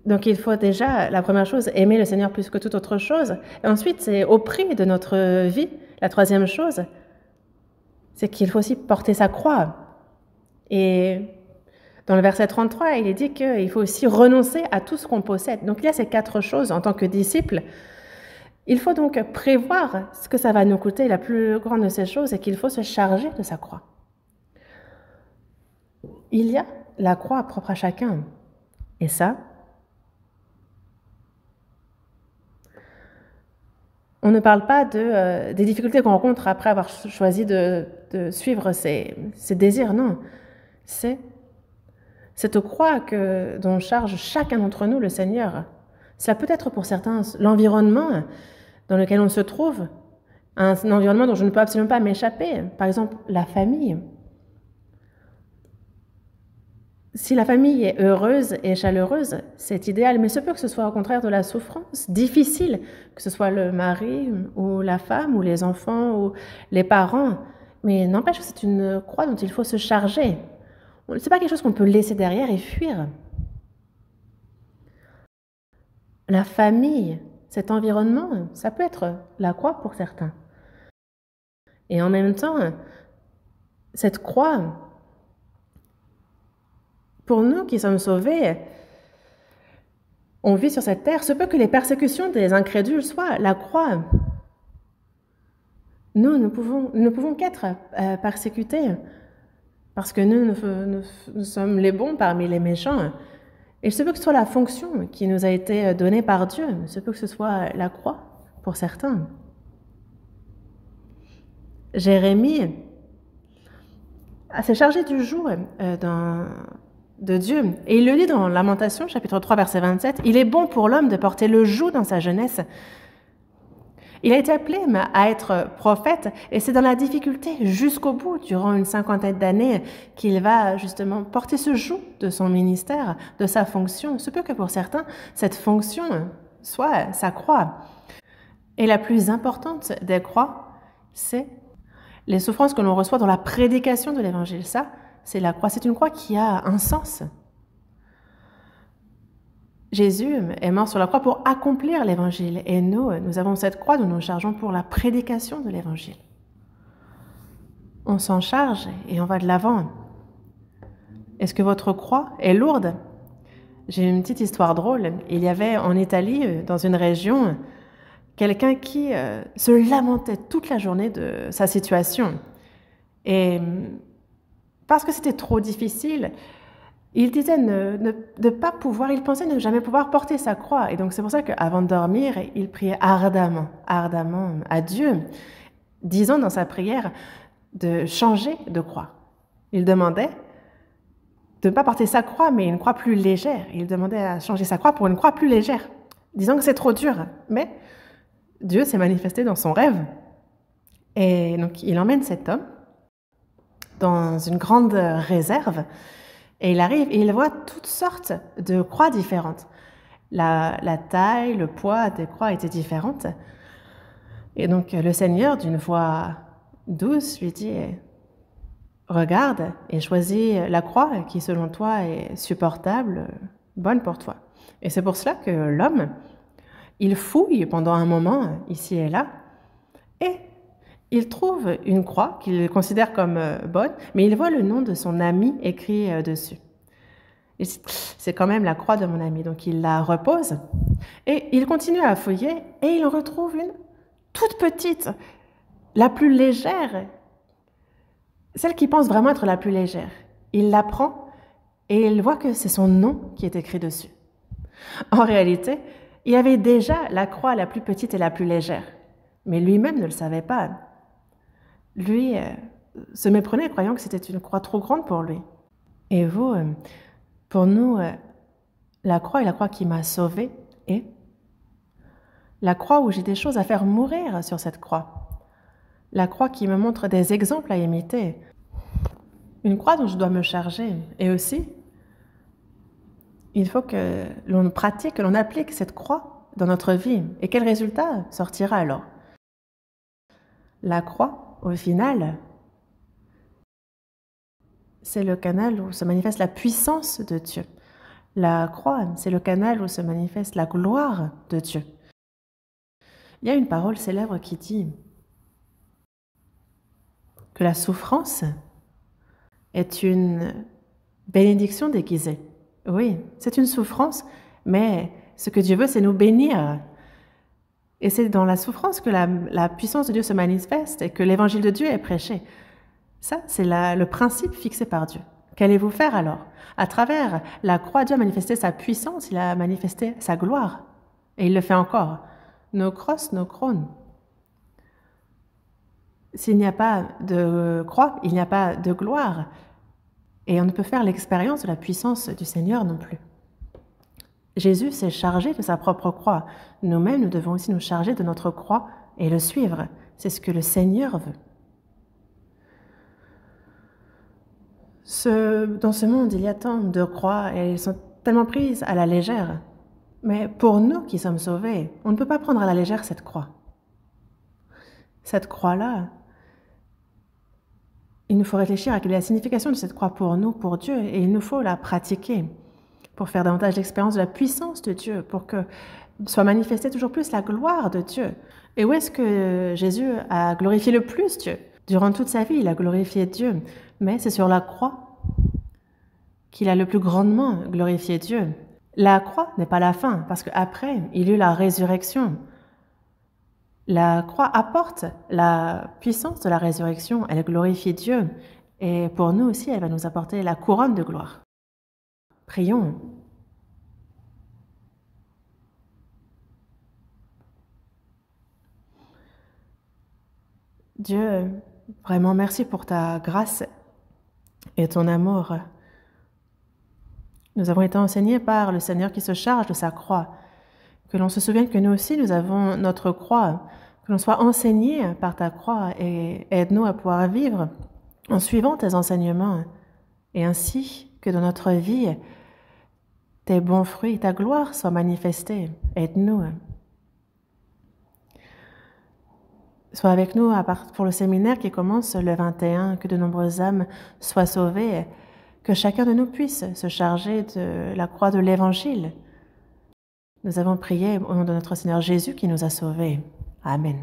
Speaker 1: Donc il faut déjà, la première chose, aimer le Seigneur plus que toute autre chose. Et ensuite, c'est au prix de notre vie. La troisième chose, c'est qu'il faut aussi porter sa croix. Et dans le verset 33, il est dit qu'il faut aussi renoncer à tout ce qu'on possède. Donc il y a ces 4 choses en tant que disciple. Il faut donc prévoir ce que ça va nous coûter. La plus grande de ces choses, c'est qu'il faut se charger de sa croix. Il y a la croix propre à chacun. Et ça, on ne parle pas des difficultés qu'on rencontre après avoir choisi de suivre ses désirs, non. C'est cette croix dont charge chacun d'entre nous le Seigneur. Ça peut être pour certains l'environnement dans lequel on se trouve, un environnement dont je ne peux absolument pas m'échapper. Par exemple, la famille. Si la famille est heureuse et chaleureuse, c'est idéal, mais ce peut que ce soit au contraire de la souffrance, difficile, que ce soit le mari ou la femme ou les enfants ou les parents. Mais n'empêche que c'est une croix dont il faut se charger. Ce n'est pas quelque chose qu'on peut laisser derrière et fuir. La famille, cet environnement, ça peut être la croix pour certains. Et en même temps, cette croix, pour nous qui sommes sauvés, on vit sur cette terre, se peut que les persécutions des incrédules soient la croix. Nous ne pouvons qu'être persécutés parce que nous sommes les bons parmi les méchants. Et il se peut que ce soit la fonction qui nous a été donnée par Dieu. Il se peut que ce soit la croix pour certains. Jérémie s'est chargé du joug de Dieu. Et il le dit dans Lamentation, chapitre 3, verset 27, « Il est bon pour l'homme de porter le joug dans sa jeunesse. » Il a été appelé à être prophète, et c'est dans la difficulté jusqu'au bout, durant une 50aine d'années, qu'il va justement porter ce joug de son ministère, de sa fonction. Ce peut que pour certains, cette fonction soit sa croix. Et la plus importante des croix, c'est les souffrances que l'on reçoit dans la prédication de l'Évangile. Ça, c'est la croix. C'est une croix qui a un sens. Jésus est mort sur la croix pour accomplir l'Évangile. Et nous avons cette croix dont nous nous chargeons pour la prédication de l'Évangile. On s'en charge et on va de l'avant. Est-ce que votre croix est lourde? J'ai une petite histoire drôle. Il y avait en Italie, dans une région, quelqu'un qui se lamentait toute la journée de sa situation. Et parce que c'était trop difficile, il disait ne pas pouvoir, il pensait ne jamais pouvoir porter sa croix. Et donc c'est pour ça qu'avant de dormir, il priait ardemment à Dieu, disant dans sa prière de changer de croix. Il demandait de ne pas porter sa croix, mais une croix plus légère. Il demandait à changer sa croix pour une croix plus légère, disant que c'est trop dur. Mais Dieu s'est manifesté dans son rêve. Et donc il emmène cet homme dans une grande réserve. Et il arrive et il voit toutes sortes de croix différentes. La taille, le poids des croix étaient différentes. Et donc le Seigneur, d'une voix douce, lui dit « Regarde et choisis la croix qui, selon toi, est supportable, bonne pour toi. » Et c'est pour cela que l'homme, il fouille pendant un moment, ici et là, et il trouve une croix qu'il considère comme bonne, mais il voit le nom de son ami écrit dessus. C'est quand même la croix de mon ami, donc il la repose, et il continue à fouiller, et il en retrouve une toute petite, la plus légère, celle qu'il pense vraiment être la plus légère. Il la prend, et il voit que c'est son nom qui est écrit dessus. En réalité, il avait déjà la croix la plus petite et la plus légère, mais lui-même ne le savait pas. Lui se méprenait, croyant que c'était une croix trop grande pour lui. Et vous, pour nous, la croix est la croix qui m'a sauvé. Et La croix où j'ai des choses à faire mourir sur cette croix. La croix qui me montre des exemples à imiter. Une croix dont je dois me charger. Et aussi, il faut que l'on pratique, que l'on applique cette croix dans notre vie. Et quel résultat sortira alors? La croix, au final, c'est le canal où se manifeste la puissance de Dieu. La croix, c'est le canal où se manifeste la gloire de Dieu. Il y a une parole célèbre qui dit que la souffrance est une bénédiction déguisée. Oui, c'est une souffrance, mais ce que Dieu veut, c'est nous bénir. Et c'est dans la souffrance que la puissance de Dieu se manifeste et que l'évangile de Dieu est prêché. Ça, c'est le principe fixé par Dieu. Qu'allez-vous faire alors? À travers la croix, Dieu a manifesté sa puissance, il a manifesté sa gloire. Et il le fait encore. Nos crosses, nos crônes. S'il n'y a pas de croix, il n'y a pas de gloire. Et on ne peut faire l'expérience de la puissance du Seigneur non plus. Jésus s'est chargé de sa propre croix. Nous-mêmes, nous devons aussi nous charger de notre croix et le suivre. C'est ce que le Seigneur veut. Dans ce monde, il y a tant de croix et elles sont tellement prises à la légère. Mais pour nous qui sommes sauvés, on ne peut pas prendre à la légère cette croix. Cette croix-là, il nous faut réfléchir à quelle est la signification de cette croix pour nous, pour Dieu, et il nous faut la pratiquer pour faire davantage l'expérience de la puissance de Dieu, pour que soit manifestée toujours plus la gloire de Dieu. Et où est-ce que Jésus a glorifié le plus Dieu? Durant toute sa vie, il a glorifié Dieu, mais c'est sur la croix qu'il a le plus grandement glorifié Dieu. La croix n'est pas la fin, parce qu'après, il y eut la résurrection. La croix apporte la puissance de la résurrection, elle glorifie Dieu, et pour nous aussi, elle va nous apporter la couronne de gloire. Prions. Dieu, vraiment merci pour ta grâce et ton amour. Nous avons été enseignés par le Seigneur qui se charge de sa croix. Que l'on se souvienne que nous aussi, nous avons notre croix. Que l'on soit enseignés par ta croix et aide-nous à pouvoir vivre en suivant tes enseignements. Et ainsi que dans notre vie, tes bons fruits, ta gloire soient manifestée. Aide-nous. Sois avec nous pour le séminaire qui commence le 21, que de nombreuses âmes soient sauvées, que chacun de nous puisse se charger de la croix de l'Évangile. Nous avons prié au nom de notre Seigneur Jésus qui nous a sauvés. Amen.